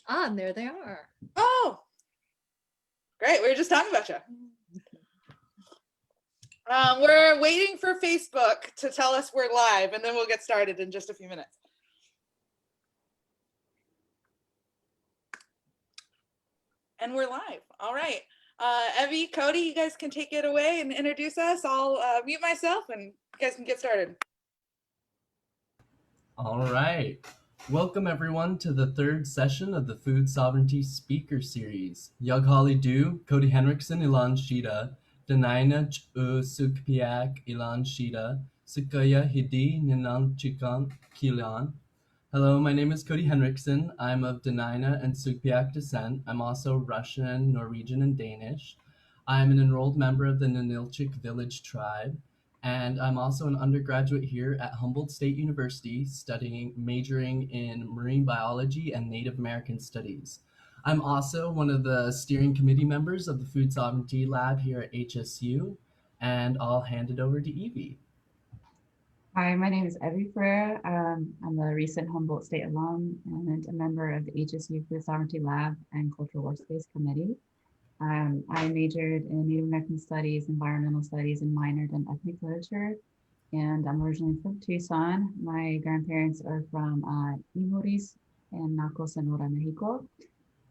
Ah, and there they are. Oh, great. We were just talking about you. We're waiting for Facebook to tell us we're live, and then we'll get started in just a few minutes. And we're live. All right. Evie, Cody, you guys can take it away and introduce us. I'll mute myself and you guys can get started. All right. Welcome everyone to the third session of the Food Sovereignty Speaker Series. Yaghali Du, Cody Henriksen, Ilan Shida, Denaina Sukpiak, Ilan Shida, Sukaya Hidi, Ninan Chikan, Kilan. Hello, my name is Cody Henriksen. I'm of Denaina and Sukpiak descent. I'm also Russian, Norwegian, and Danish. I'm an enrolled member of the Ninilchik village tribe, and I'm also an undergraduate here at Humboldt State University, majoring in marine biology and Native American studies. I'm also one of the steering committee members of the Food Sovereignty Lab here at HSU, and I'll hand it over to Evie. Hi, my name is Evie Ferreira. I'm a recent Humboldt State alum and a member of the HSU Food Sovereignty Lab and Cultural Workspace Committee. I majored in Native American Studies, Environmental Studies, and minored in Ethnic Literature. And I'm originally from Tucson. My grandparents are from Imuris and Naco, Sonora, Mexico.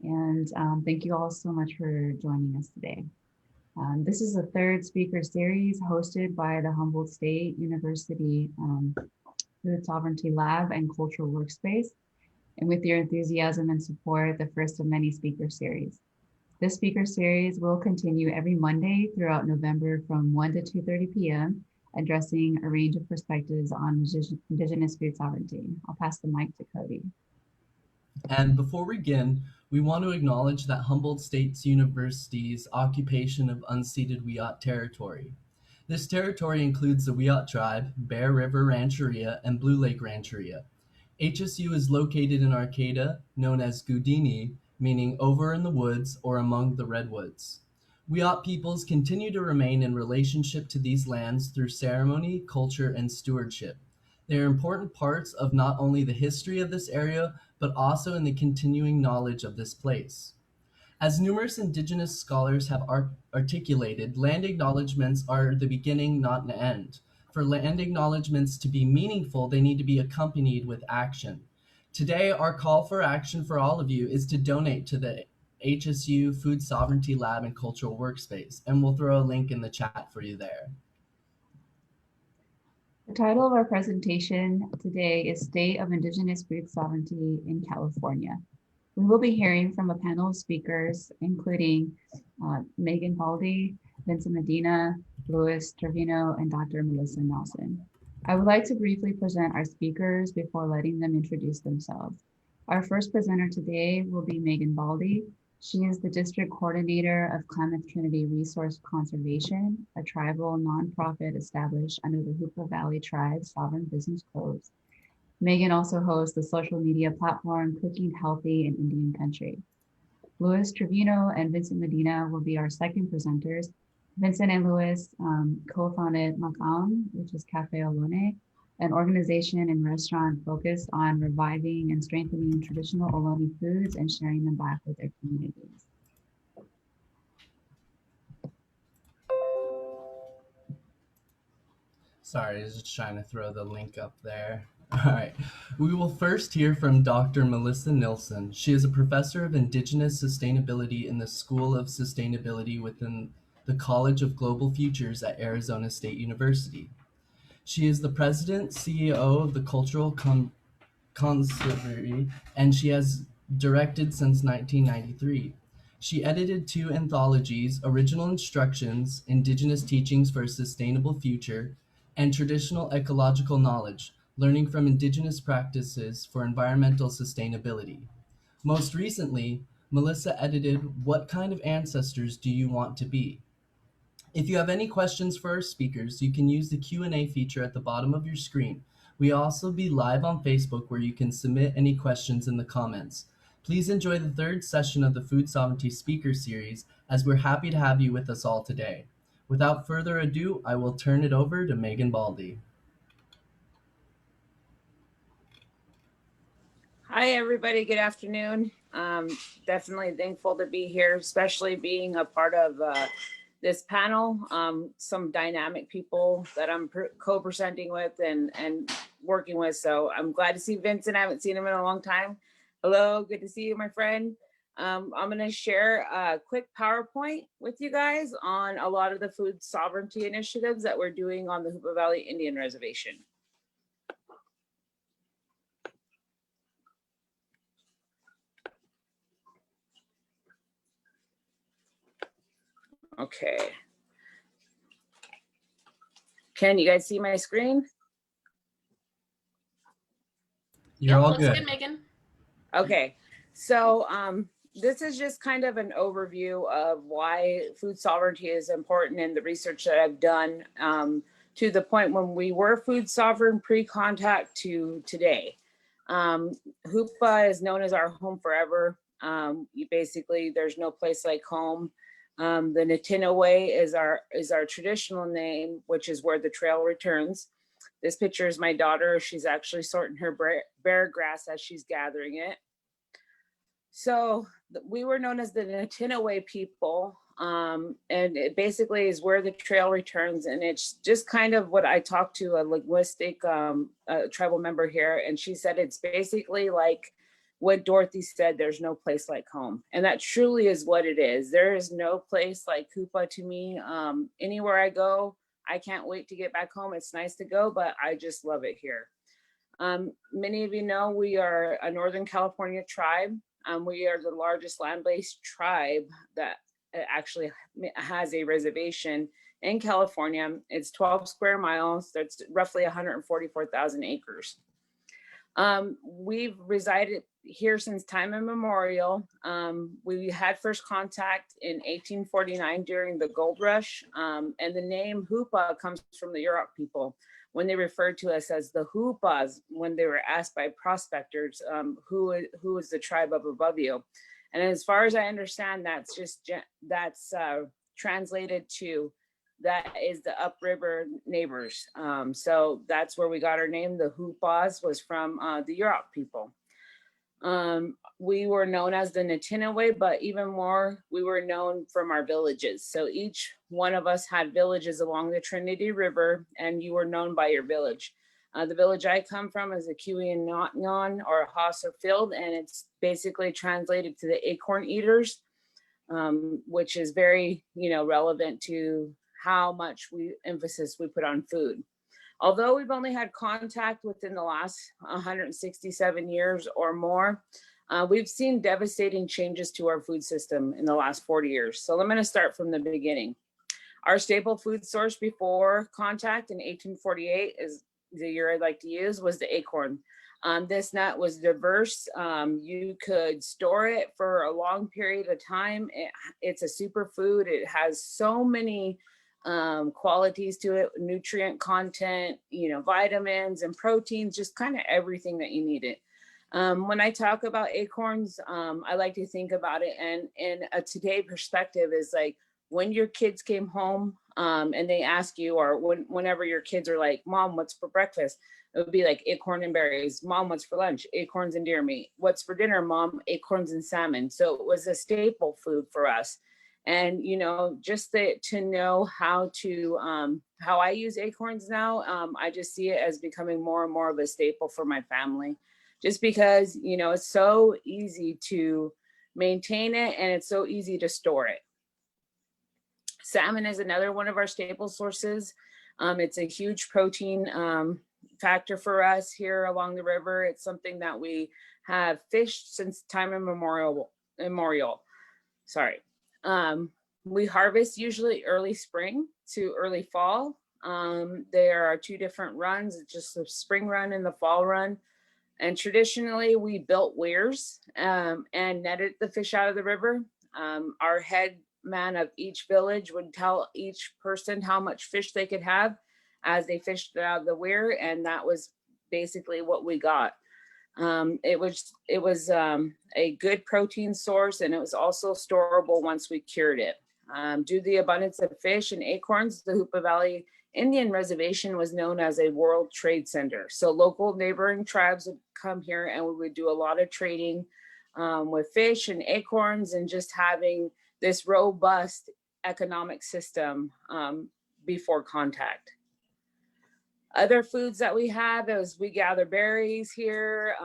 And thank you all so much for joining us today. This is the third speaker series hosted by the Humboldt State University Food Sovereignty Lab and Cultural Workspace. And with your enthusiasm and support, the first of many speaker series. This speaker series will continue every Monday throughout November from 1 to 2:30 p.m., addressing a range of perspectives on Indigenous food sovereignty. I'll pass the mic to Cody. And before we begin, we want to acknowledge that Humboldt State University's occupation of unceded Wiyot territory. This territory includes the Wiyot tribe, Bear River Rancheria, and Blue Lake Rancheria. HSU is located in Arcata, known as Gudini, meaning over in the woods or among the redwoods. Wiyot peoples continue to remain in relationship to these lands through ceremony, culture, and stewardship. They are important parts of not only the history of this area, but also in the continuing knowledge of this place. As numerous Indigenous scholars have articulated, land acknowledgements are the beginning, not an end. For land acknowledgements to be meaningful, they need to be accompanied with action. Today, our call for action for all of you is to donate to the HSU Food Sovereignty Lab and Cultural Workspace, and we'll throw a link in the chat for you there. The title of our presentation today is State of Indigenous Food Sovereignty in California. We will be hearing from a panel of speakers, including Megan Baldy, Vincent Medina, Louis Trevino, and Dr. Melissa Nelson. I would like to briefly present our speakers before letting them introduce themselves. Our first presenter today will be Megan Baldy. She is the District Coordinator of Klamath Trinity Resource Conservation, a tribal nonprofit established under the Hoopa Valley Tribe Sovereign Business Codes. Megan also hosts the social media platform Cooking Healthy in Indian Country. Louis Trevino and Vincent Medina will be our second presenters. Vincent and Louis co-founded Macam, which is Cafe Olone, an organization and restaurant focused on reviving and strengthening traditional Ohlone foods and sharing them back with their communities. Sorry, I was just trying to throw the link up there. All right. We will first hear from Dr. Melissa Nelson. She is a professor of Indigenous Sustainability in the School of Sustainability within the College of Global Futures at Arizona State University. She is the president, CEO of the Cultural Conservatory, and she has directed since 1993. She edited 2 anthologies, Original Instructions, Indigenous Teachings for a Sustainable Future, and Traditional Ecological Knowledge, Learning from Indigenous Practices for Environmental Sustainability. Most recently, Melissa edited What Kind of Ancestors Do You Want to Be? If you have any questions for our speakers, you can use the Q&A feature at the bottom of your screen. We also be live on Facebook where you can submit any questions in the comments. Please enjoy the third session of the Food Sovereignty Speaker Series, as we're happy to have you with us all today. Without further ado, I will turn it over to Megan Baldy. Hi, everybody. Good afternoon. Definitely thankful to be here, especially being a part of this panel. Some dynamic people that I'm co-presenting with and working with. So I'm glad to see Vincent. I haven't seen him in a long time. Hello, good to see you, my friend. I'm going to share a quick PowerPoint with you guys on a lot of the food sovereignty initiatives that we're doing on the Hoopa Valley Indian Reservation. Okay. Can you guys see my screen? You're all looks good. good, Megan. Okay, so this is just kind of an overview of why food sovereignty is important in the research that I've done to the point when we were food sovereign pre-contact to today. Hoopa is known as our home forever. Basically, there's no place like home. The Natina Way is our traditional name, which is where the trail returns. This picture is my daughter. She's actually sorting her bear grass as she's gathering it. So we were known as the Natina Way people. And it basically is where the trail returns. And it's just kind of what I talked to a linguistic tribal member here. And she said, it's basically like what Dorothy said, there's no place like home. And that truly is what it is. There is no place like Hoopa to me. Anywhere I go, I can't wait to get back home. It's nice to go, but I just love it here. Many of you know we are a Northern California tribe. We are the largest land-based tribe that actually has a reservation in California. It's 12 square miles. That's roughly 144,000 acres. We've resided here since time immemorial. We had first contact in 1849 during the gold rush. And the name Hoopa comes from the Yurok people when they referred to us as the Hoopas when they were asked by prospectors, who is the tribe up above you? And as far as I understand, that's translated to that is the upriver neighbors. So that's where we got our name. The Hoopas was from the Yurok people. We were known as the Natina Way, but even more, we were known from our villages. So each one of us had villages along the Trinity River, and you were known by your village. The village I come from is a Kiwi-Nyan or a Hausa field, and it's basically translated to the acorn eaters, which is very, relevant to how much emphasis we put on food. Although we've only had contact within the last 167 years or more, we've seen devastating changes to our food system in the last 40 years. So I'm going to start from the beginning. Our staple food source before contact in 1848 is the year I'd like to use, was the acorn. This nut was diverse. You could store it for a long period of time. It's a superfood. It has so many qualities to it, nutrient content, vitamins and proteins, just kind of everything that you need it. When I talk about acorns, I like to think about it and in a today perspective is like when your kids came home and they ask you, or whenever your kids are like, Mom, what's for breakfast? It would be like acorn and berries. Mom, what's for lunch? Acorns and deer meat. What's for dinner, Mom? Acorns and salmon. So it was a staple food for us. And, just to know how I use acorns now, I just see it as becoming more and more of a staple for my family, just because, it's so easy to maintain it and it's so easy to store it. Salmon is another one of our staple sources. It's a huge protein factor for us here along the river. It's something that we have fished since time immemorial. Sorry. We harvest usually early spring to early fall. There are two different runs, just the spring run and the fall run. And traditionally we built weirs and netted the fish out of the river. Our head man of each village would tell each person how much fish they could have as they fished it out of the weir, and that was basically what we got. It was a good protein source, and it was also storable once we cured it. Due to the abundance of fish and acorns, the Hoopa Valley Indian Reservation was known as a World Trade Center. So local neighboring tribes would come here and we would do a lot of trading. with fish and acorns and just having this robust economic system before contact. Other foods that we have is we gather berries here,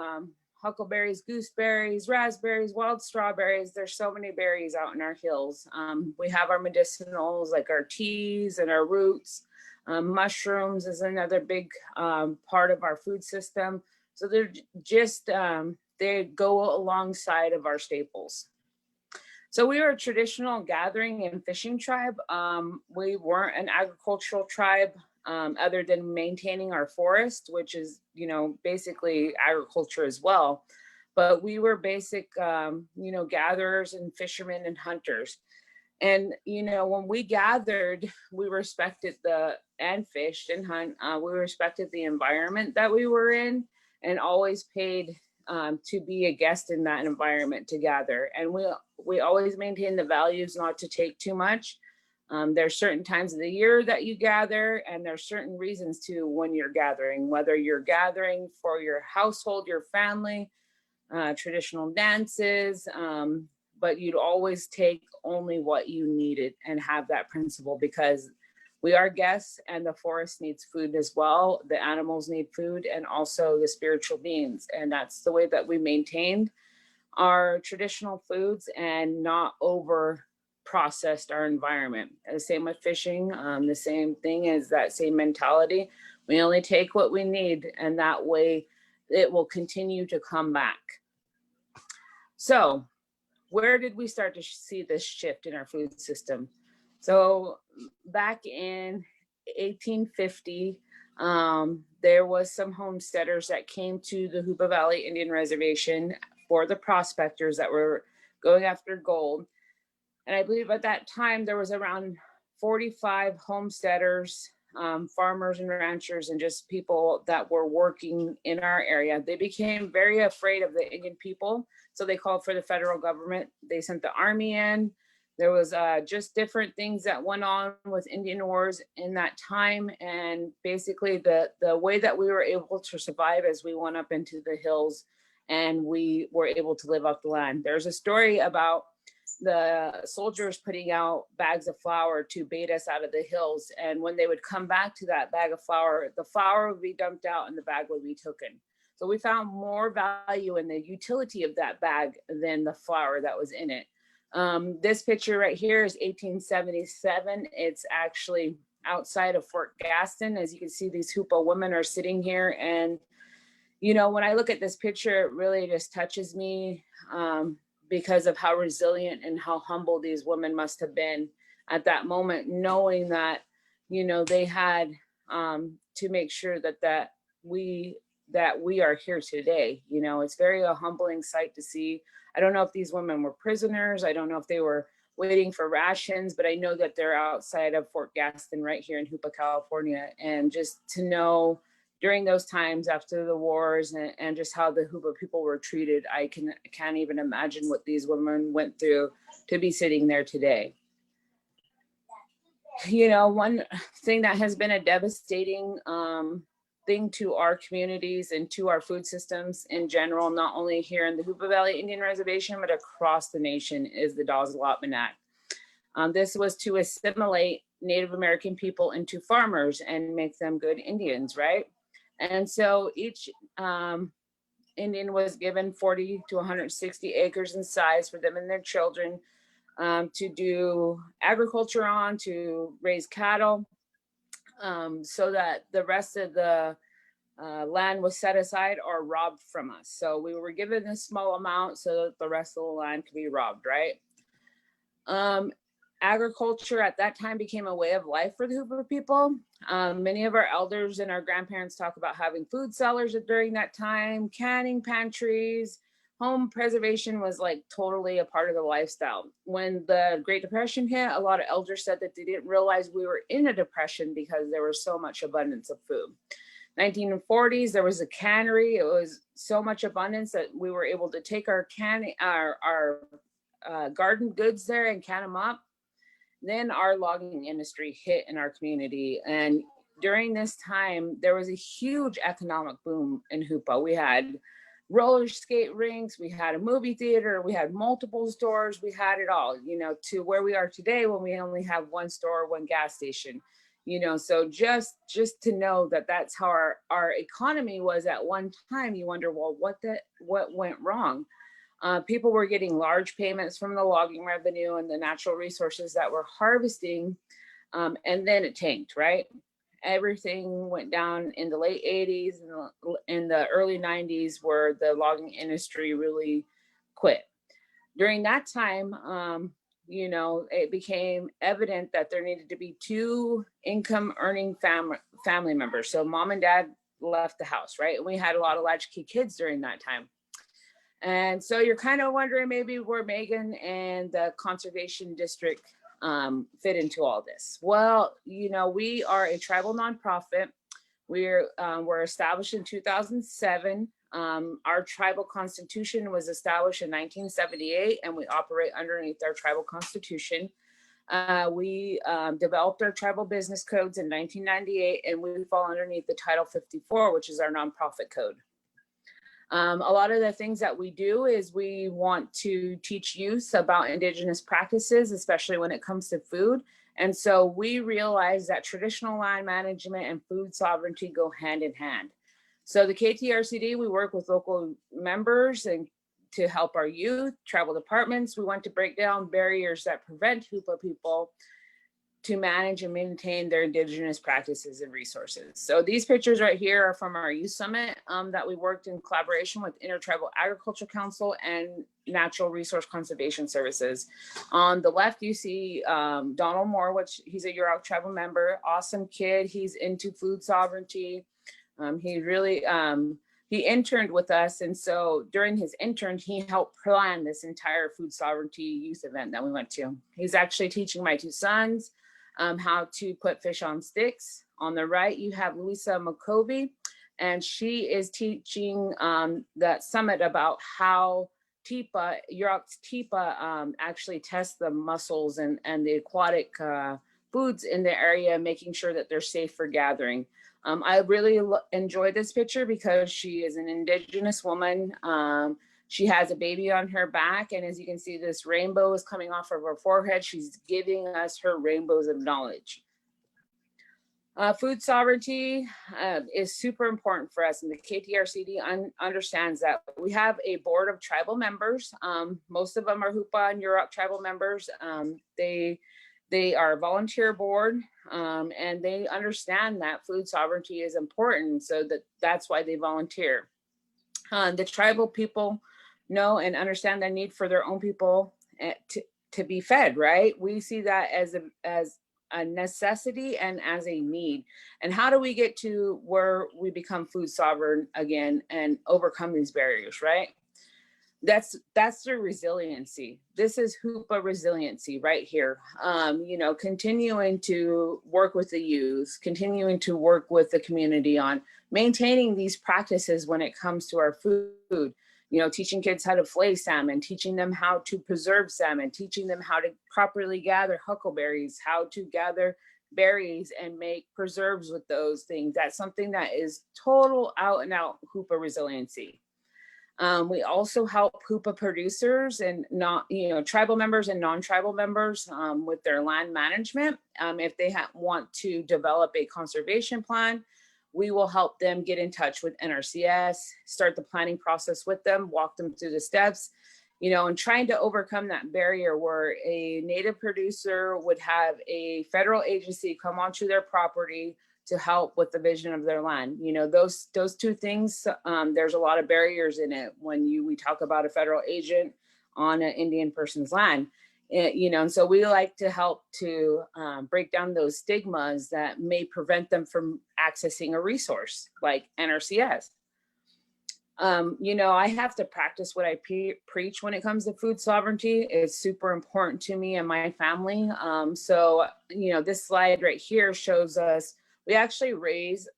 huckleberries, gooseberries, raspberries, wild strawberries. There's so many berries out in our hills. We have our medicinals like our teas and our roots. Mushrooms is another big part of our food system. So they're just, they go alongside of our staples. So we were a traditional gathering and fishing tribe. We weren't an agricultural tribe other than maintaining our forest, which is, you know, basically agriculture as well. But we were basic, you know, gatherers and fishermen and hunters. And, you know, when we gathered, we respected and fished and hunt, we respected the environment that we were in and always paid to be a guest in that environment to gather. And we always maintain the values not to take too much. There's certain times of the year that you gather, and there's certain reasons to when you're gathering, whether you're gathering for your household, your family, traditional dances, but you'd always take only what you needed and have that principle, because we are guests and the forest needs food as well. The animals need food and also the spiritual beings. And that's the way that we maintained our traditional foods and not over processed our environment. The same with fishing, the same thing is that same mentality. We only take what we need, and that way it will continue to come back. So where did we start to see this shift in our food system? So back in 1850, there was some homesteaders that came to the Hoopa Valley Indian Reservation for the prospectors that were going after gold. And I believe at that time there was around 45 homesteaders, farmers and ranchers, and just people that were working in our area. They became very afraid of the Indian people. So they called for the federal government. They sent the army in. There was just different things that went on with Indian wars in that time. And basically the way that we were able to survive as we went up into the hills and we were able to live off the land. There's a story about the soldiers putting out bags of flour to bait us out of the hills. And when they would come back to that bag of flour, the flour would be dumped out and the bag would be taken. So we found more value in the utility of that bag than the flour that was in it. This picture right here is 1877. It's actually outside of Fort Gaston. As you can see, these Hoopa women are sitting here. And, you know, when I look at this picture, it really just touches me because of how resilient and how humble these women must have been at that moment, knowing that, you know, they had to make sure that we are here today. You know, it's very a humbling sight to see. I don't know if these women were prisoners. I don't know if they were waiting for rations, but I know that they're outside of Fort Gaston right here in Hoopa, California. And just to know during those times after the wars and just how the Hoopa people were treated, I can't even imagine what these women went through to be sitting there today. You know, one thing that has been a devastating thing to our communities and to our food systems in general, not only here in the Hoopa Valley Indian Reservation, but across the nation, is the Dawes Allotment Act. This was to assimilate Native American people into farmers and make them good Indians, right? And so each Indian was given 40 to 160 acres in size for them and their children to do agriculture on, to raise cattle, so that the rest of the land was set aside or robbed from us. So we were given a small amount so that the rest of the land could be robbed, right? Agriculture at that time became a way of life for the Hoopa people. Many of our elders and our grandparents talk about having food cellars during that time, canning pantries. Home preservation was like totally a part of the lifestyle. When the Great Depression hit, a lot of elders said that they didn't realize we were in a depression because there was so much abundance of food. 1940s, there was a cannery. It was so much abundance that we were able to take our garden goods there and can them up. Then our logging industry hit in our community. And during this time, there was a huge economic boom in Hoopa. We had roller skate rinks, we had a movie theater, we had multiple stores, we had it all, you know, to where we are today when we only have one store, one gas station, you know. So just to know that that's how our economy was at one time, you wonder, well, what went wrong? People were getting large payments from the logging revenue and the natural resources that we're harvesting, and then it tanked, right? Everything went down in the late 80s and in the early 90s, where the logging industry really quit. During that time, you know, it became evident that there needed to be two income earning family members. So mom and dad left the house, right? And we had a lot of latchkey kids during that time. And so you're kind of wondering maybe where Megan and the conservation district fit into all this. Well, you know, we are a tribal nonprofit. We're established in 2007. Our tribal constitution was established in 1978, and we operate underneath our tribal constitution. We developed our tribal business codes in 1998, and we fall underneath the Title 54, which is our nonprofit code. A lot of the things that we do is we want to teach youth about Indigenous practices, especially when it comes to food. And so we realize that traditional land management and food sovereignty go hand in hand. So the KTRCD, we work with local members and to help our youth, tribal departments. We want to break down barriers that prevent Hoopa people to manage and maintain their Indigenous practices and resources. So these pictures right here are from our youth summit that we worked in collaboration with Intertribal Agriculture Council and Natural Resource Conservation Services. On the left, you see Donald Moore, which he's a Yurok tribal member, awesome kid. He's into food sovereignty. He really, he interned with us. And so during his intern, he helped plan this entire food sovereignty youth event that we went to. He's actually teaching my two sons how to put fish on sticks. On the right, you have Louisa McCovey, and she is teaching that summit about how TIPA, Yurok's TIPA, actually tests the mussels and the aquatic foods in the area, making sure that they're safe for gathering. I really enjoyed this picture because she is an Indigenous woman. She has a baby on her back, and as you can see, this rainbow is coming off of her forehead. She's giving us her rainbows of knowledge. Food sovereignty is super important for us, and the KTRCD understands that. We have a board of tribal members. Most of them are Hoopa and Yurok tribal members. They are a volunteer board, and they understand that food sovereignty is important, so that's why they volunteer. The tribal people know and understand the need for their own people to be fed, right? We see that as a necessity and as a need. And how do we get to where we become food sovereign again and overcome these barriers, right? That's the resiliency. This is Hoopa resiliency right here. You know, continuing to work with the youth, continuing to work with the community on maintaining these practices when it comes to our food. You know, teaching kids how to flay salmon, teaching them how to preserve salmon, teaching them how to properly gather huckleberries, how to gather berries and make preserves with those things. That's something that is total out and out Hoopa resiliency. We also help Hoopa producers and tribal members and non-tribal members with their land management. If they want to develop a conservation plan, we will help them get in touch with NRCS, start the planning process with them, walk them through the steps, you know, and trying to overcome that barrier where a native producer would have a federal agency come onto their property to help with the vision of their land. You know, those two things, there's a lot of barriers in it when we talk about a federal agent on an Indian person's land. You know, and so we like to help to break down those stigmas that may prevent them from accessing a resource like NRCS. You know, I have to practice what I preach when it comes to food sovereignty. It's super important to me and my family. So, you know, this slide right here shows us, we actually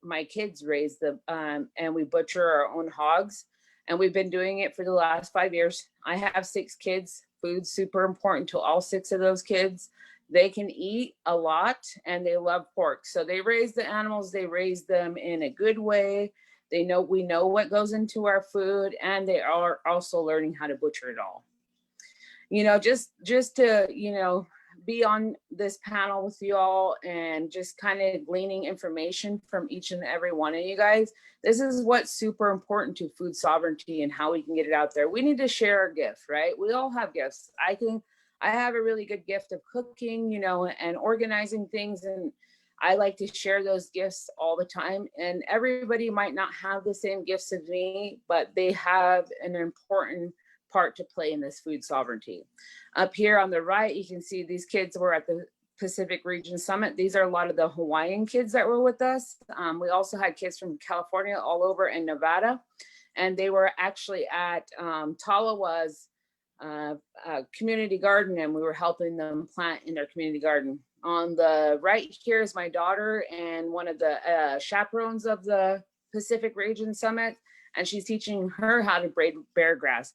my kids raise and we butcher our own hogs. And we've been doing it for the last 5 years. I have 6 kids. Food's super important to all 6 of those kids. They can eat a lot and they love pork. So they raise the animals, they raise them in a good way. We know what goes into our food, and they are also learning how to butcher it all. Just to, be on this panel with you all and just kind of gleaning information from each and every one of you guys. This is what's super important to food sovereignty and how we can get it out there. We need to share our gift, right? We all have gifts. I have a really good gift of cooking, and organizing things. And I like to share those gifts all the time. And everybody might not have the same gifts as me, but they have an important part to play in this food sovereignty. Up here on the right, you can see these kids were at the Pacific Region Summit. These are a lot of the Hawaiian kids that were with us. We also had kids from California, all over, in Nevada. And they were actually at Talawa's community garden, and we were helping them plant in their community garden. On the right here is my daughter and one of the chaperones of the Pacific Region Summit, and she's teaching her how to braid bear grass.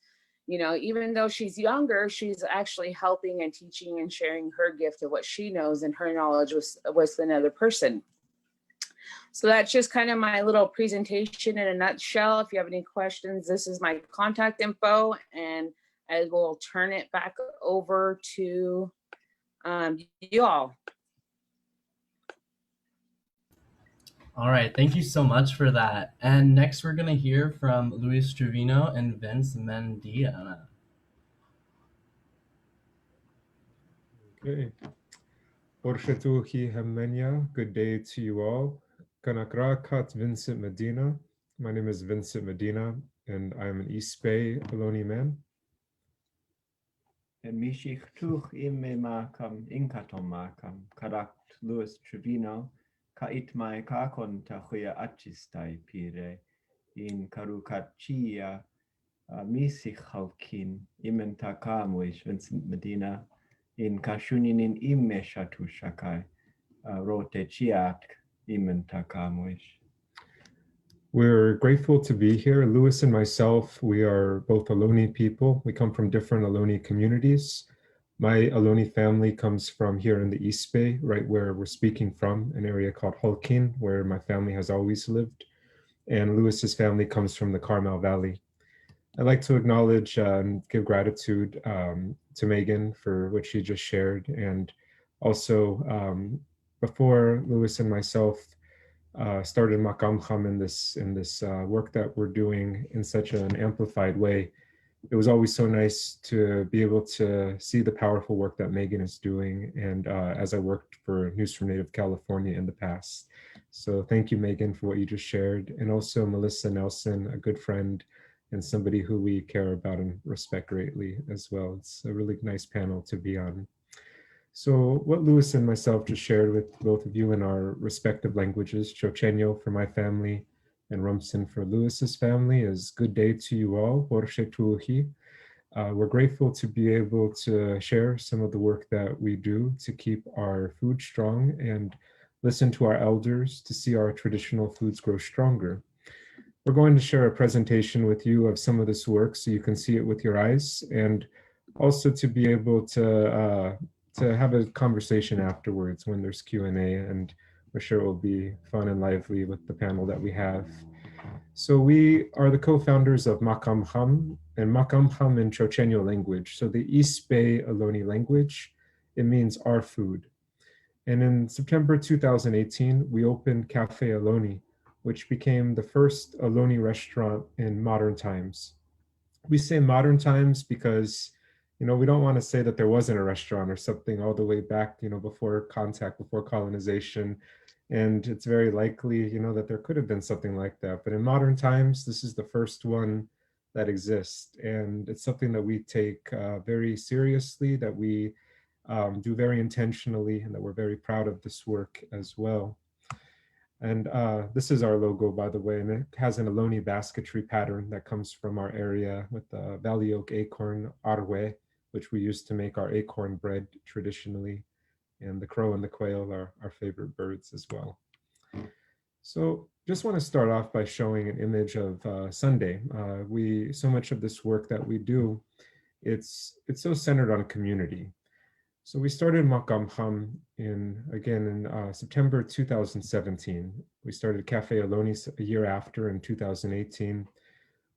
Even though she's younger, she's actually helping and teaching and sharing her gift of what she knows and her knowledge with another person. So that's just kind of my little presentation in a nutshell. If you have any questions, this is my contact info, and I will turn it back over to you all. All right, thank you so much for that. And next we're going to hear from Luis Trevino and Vincent Medina. Okay. Orshatuhi Hamenya, good day to you all. Kanakrakat Vincent Medina. My name is Vincent Medina, and I'm an East Bay Ohlone man. And Mishich Tuch Ime Makam Inkatom Makam Karakt Luis Trevino Kait Mai Kakon Tahuya Achistai Pire in Karukachia Misich Haukin Imentakamuish Vincent Medina in Kashuninin Ime Shatu Shakai Rote Chiat Imentakamuish. We're grateful to be here. Louis and myself, we are both Ohlone people. We come from different Ohlone communities. My Ohlone family comes from here in the East Bay, right where we're speaking from, an area called Holkin, where my family has always lived. And Louis's family comes from the Carmel Valley. I'd like to acknowledge and give gratitude to Megan for what she just shared. And also, before Louis and myself started Makamkham in this work that we're doing in such an amplified way, it was always so nice to be able to see the powerful work that Megan is doing, and as I worked for News from Native California in the past. So thank you, Megan, for what you just shared. And also Melissa Nelson, a good friend and somebody who we care about and respect greatly as well. It's a really nice panel to be on. So what Louis and myself just shared with both of you in our respective languages, Chochenyo for my family and Rumsen for Louis's family, is good day to you all. We're grateful to be able to share some of the work that we do to keep our food strong and listen to our elders to see our traditional foods grow stronger. We're going to share a presentation with you of some of this work so you can see it with your eyes, and also to be able to have a conversation afterwards when there's Q&A, and we're sure it will be fun and lively with the panel that we have. So we are the co-founders of Makamkham, and Makamkham in Chochenyo language, so the East Bay Ohlone language, it means our food. And in September 2018, we opened Cafe Ohlone, which became the first Ohlone restaurant in modern times. We say modern times because we don't want to say that there wasn't a restaurant or something all the way back, before contact, before colonization. And it's very likely, that there could have been something like that. But in modern times, this is the first one that exists. And it's something that we take very seriously, that we do very intentionally, and that we're very proud of this work as well. And this is our logo, by the way, and it has an Ohlone basketry pattern that comes from our area with the Valley Oak acorn arwe, which we use to make our acorn bread traditionally. And the crow and the quail are our favorite birds as well. So just want to start off by showing an image of Sunday. So much of this work that we do, it's so centered on community. So we started Makamham in September 2017. We started Cafe Alonis a year after in 2018.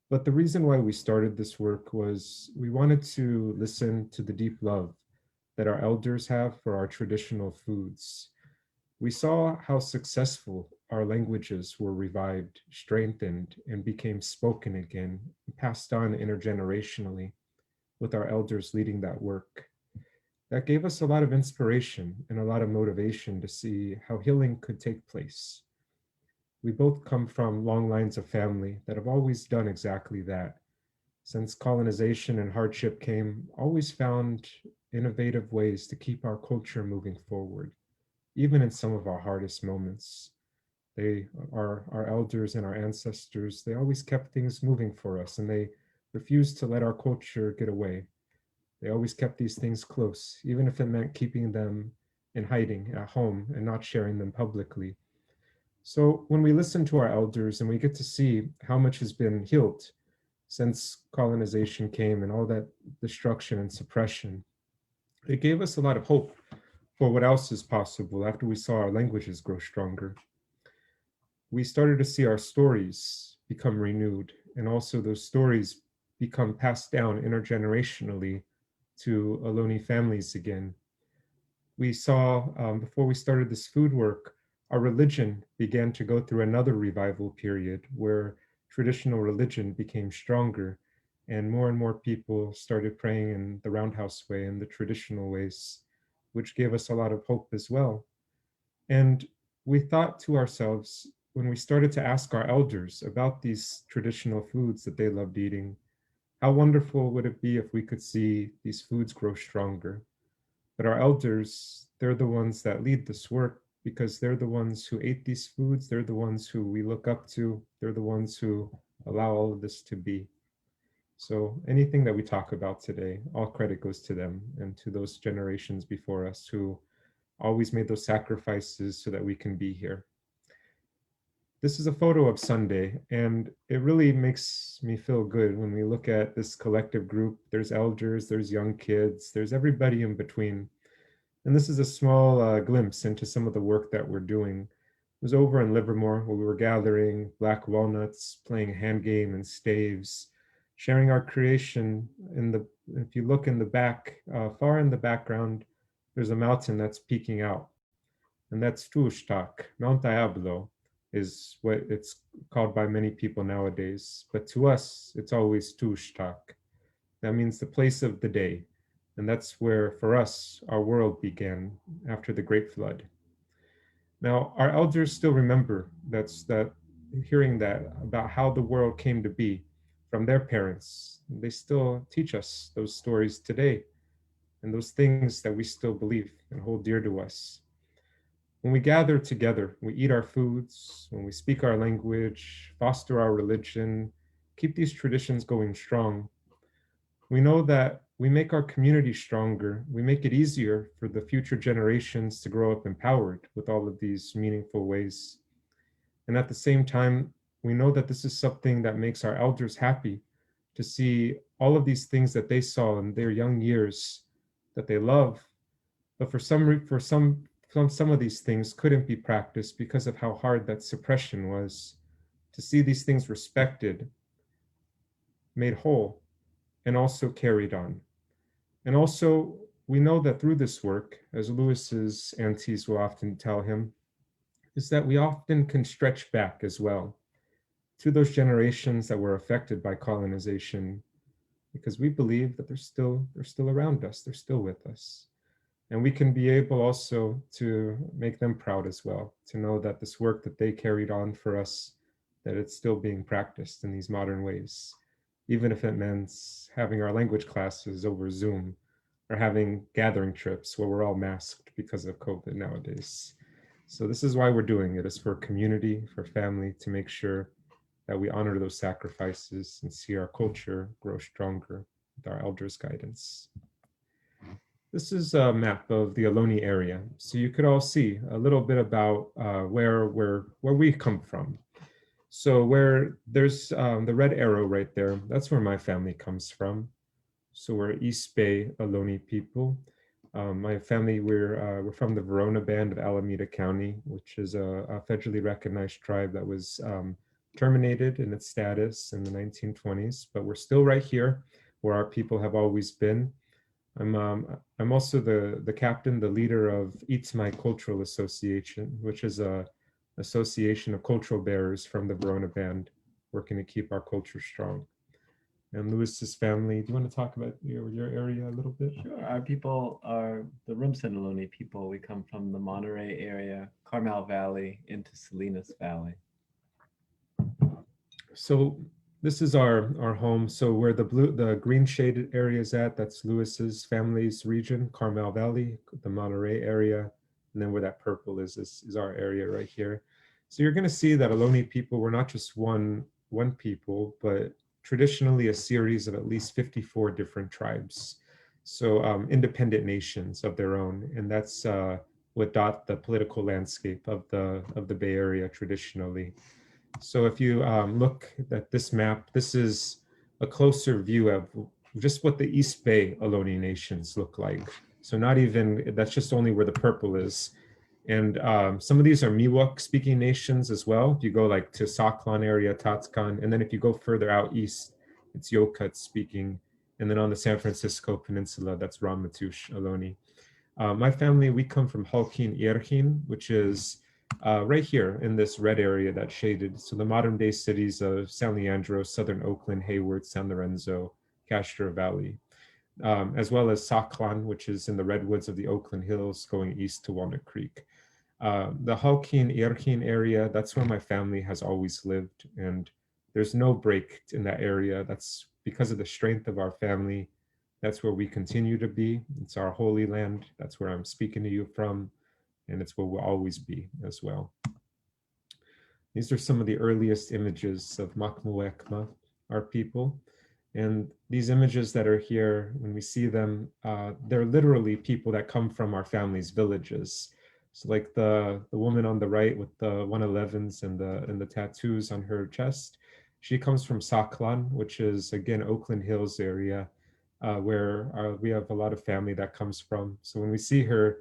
But the reason why we started this work was we wanted to listen to the deep love that our elders have for our traditional foods. We saw how successful our languages were revived, strengthened, and became spoken again, passed on intergenerationally, with our elders leading that work. That gave us a lot of inspiration and a lot of motivation to see how healing could take place. We both come from long lines of family that have always done exactly that. Since colonization and hardship came, always found innovative ways to keep our culture moving forward, even in some of our hardest moments. They are our elders and our ancestors. They always kept things moving for us, and they refused to let our culture get away. They always kept these things close, even if it meant keeping them in hiding at home and not sharing them publicly. So when we listen to our elders and we get to see how much has been healed since colonization came and all that destruction and suppression, it gave us a lot of hope for what else is possible after we saw our languages grow stronger. We started to see our stories become renewed, and also those stories become passed down intergenerationally to Ohlone families again. We saw, before we started this food work, our religion began to go through another revival period where traditional religion became stronger and more people started praying in the roundhouse way and the traditional ways, which gave us a lot of hope as well. And we thought to ourselves, when we started to ask our elders about these traditional foods that they loved eating, how wonderful would it be if we could see these foods grow stronger? But our elders, they're the ones that lead this work because they're the ones who ate these foods. They're the ones who we look up to. They're the ones who allow all of this to be. So anything that we talk about today, all credit goes to them and to those generations before us who always made those sacrifices so that we can be here. This is a photo of Sunday, and it really makes me feel good when we look at this collective group. There's elders, there's young kids, there's everybody in between. And this is a small glimpse into some of the work that we're doing. It was over in Livermore where we were gathering black walnuts, playing hand game and staves, sharing our creation. If you look in the back, far in the background, there's a mountain that's peeking out. And that's Tushtak, Mount Diablo is what it's called by many people nowadays. But to us, it's always Tushtak. That means the place of the day. And that's where, for us, our world began after the Great Flood. Now, our elders still remember hearing that about how the world came to be from their parents. They still teach us those stories today and those things that we still believe and hold dear to us. When we gather together, we eat our foods, when we speak our language, foster our religion, keep these traditions going strong, we know that we make our community stronger. We make it easier for the future generations to grow up empowered with all of these meaningful ways. And at the same time, we know that this is something that makes our elders happy to see all of these things that they saw in their young years that they love. But for some of these things couldn't be practiced because of how hard that suppression was. To see these things respected, made whole, and also carried on. And also, we know that through this work, as Lewis's aunties will often tell him, is that we often can stretch back as well to those generations that were affected by colonization, because we believe that they're still around us, they're still with us. And we can be able also to make them proud as well, to know that this work that they carried on for us, that it's still being practiced in these modern ways, even if it means having our language classes over Zoom or having gathering trips where we're all masked because of COVID nowadays. So this is why we're doing it. It's for community, for family, to make sure that we honor those sacrifices and see our culture grow stronger with our elders' guidance. This is a map of the Ohlone area. So you could all see a little bit about where we come from. So where there's the red arrow right there, that's where my family comes from. So we're East Bay Ohlone people. My family, we're from the Verona Band of Alameda County, which is a federally recognized tribe that was terminated in its status in the 1920s, but we're still right here where our people have always been. I'm also the captain, the leader of Itzmai Cultural Association, which is a association of cultural bearers from the Verona Band, working to keep our culture strong. And Lewis's family, do you want to talk about your area a little bit? Sure. Our people are the Rumsen Ohlone people. We come from the Monterey area, Carmel Valley into Salinas Valley. So this is our home. So where the green shaded area is at, that's Lewis's family's region, Carmel Valley, the Monterey area. And then where that purple is our area right here. So you're going to see that Ohlone people were not just one people, but traditionally a series of at least 54 different tribes. So independent nations of their own. And that's what dot the political landscape of the Bay Area traditionally. So if you look at this map, this is a closer view of just what the East Bay Ohlone nations look like. So not even, that's just only where the purple is. And some of these are Miwok speaking nations as well. If you go like to Saklan area, Tatskan, and then if you go further out east, it's Yokut speaking. And then on the San Francisco Peninsula, that's Ramaytush Ohlone. My family, we come from Halkin Yerhin, which is right here in this red area that's shaded. So the modern day cities of San Leandro, Southern Oakland, Hayward, San Lorenzo, Castro Valley, as well as Saklan, which is in the redwoods of the Oakland Hills going east to Walnut Creek. The Halkin Yerhin area, that's where my family has always lived. And there's no break in that area. That's because of the strength of our family. That's where we continue to be. It's our holy land. That's where I'm speaking to you from. And it's where we'll always be as well. These are some of the earliest images of Makmuekma, our people. And these images that are here, when we see them, they're literally people that come from our family's villages. So like the woman on the right with the 111s and the tattoos on her chest, she comes from Saklan, which is again Oakland Hills area, where we have a lot of family that comes from. So when we see her,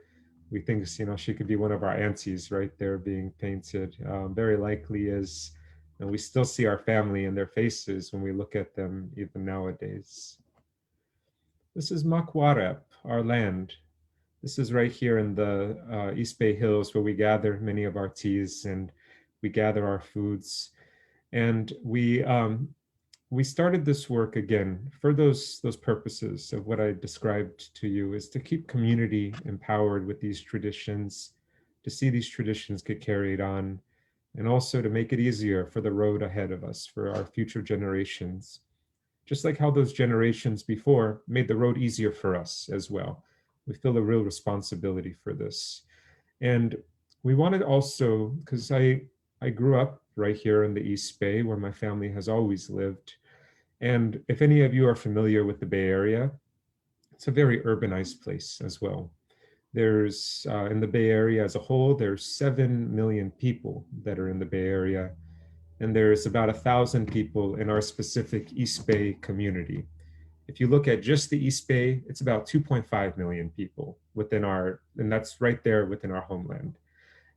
we think, she could be one of our aunties right there being painted. Very likely is, and we still see our family in their faces when we look at them even nowadays. This is Makwarep, our land. This is right here in the East Bay Hills where we gather many of our teas and we gather our foods. And we started this work again for those purposes of what I described to you, is to keep community empowered with these traditions, to see these traditions get carried on, and also to make it easier for the road ahead of us, for our future generations. Just like how those generations before made the road easier for us as well. We feel a real responsibility for this. And we wanted also, because I grew up right here in the East Bay where my family has always lived. And if any of you are familiar with the Bay Area, it's a very urbanized place as well. There's, in the Bay Area as a whole, there's 7 million people that are in the Bay Area. And there's about 1,000 people in our specific East Bay community. If you look at just the East Bay, it's about 2.5 million people within and that's right there within our homeland.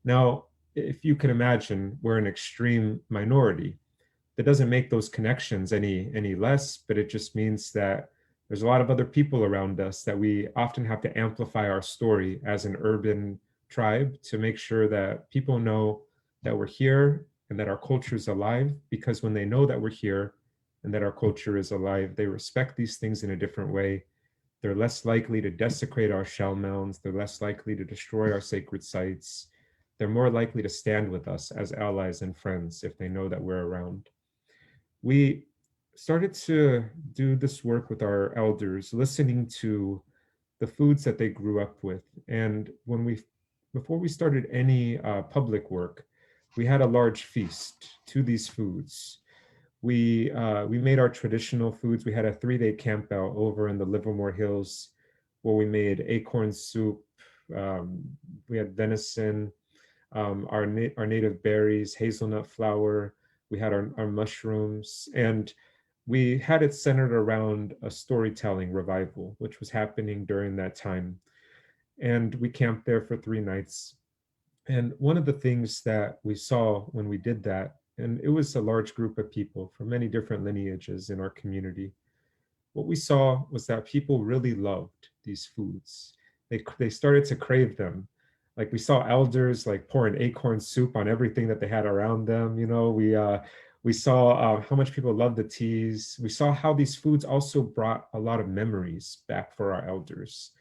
Now, if you can imagine, we're an extreme minority. That doesn't make those connections any less, but it just means that there's a lot of other people around us that we often have to amplify our story as an urban tribe to make sure that people know that we're here and that our culture is alive, because when they know that we're here and that our culture is alive, they respect these things in a different way. They're less likely to desecrate our shell mounds. They're less likely to destroy our sacred sites. They're more likely to stand with us as allies and friends if they know that we're around. We started to do this work with our elders, listening to the foods that they grew up with. And before we started any public work, we had a large feast to these foods. We made our traditional foods. We had a 3-day camp out over in the Livermore Hills where we made acorn soup. We had venison, our native berries, hazelnut flour. We had our mushrooms, and we had it centered around a storytelling revival, which was happening during that time. And we camped there for 3 nights. And one of the things that we saw when we did that, and it was a large group of people from many different lineages in our community, what we saw was that people really loved these foods. They started to crave them. Like we saw elders like pouring acorn soup on everything that they had around them. We saw how much people loved the teas. We saw how these foods also brought a lot of memories back for our elders.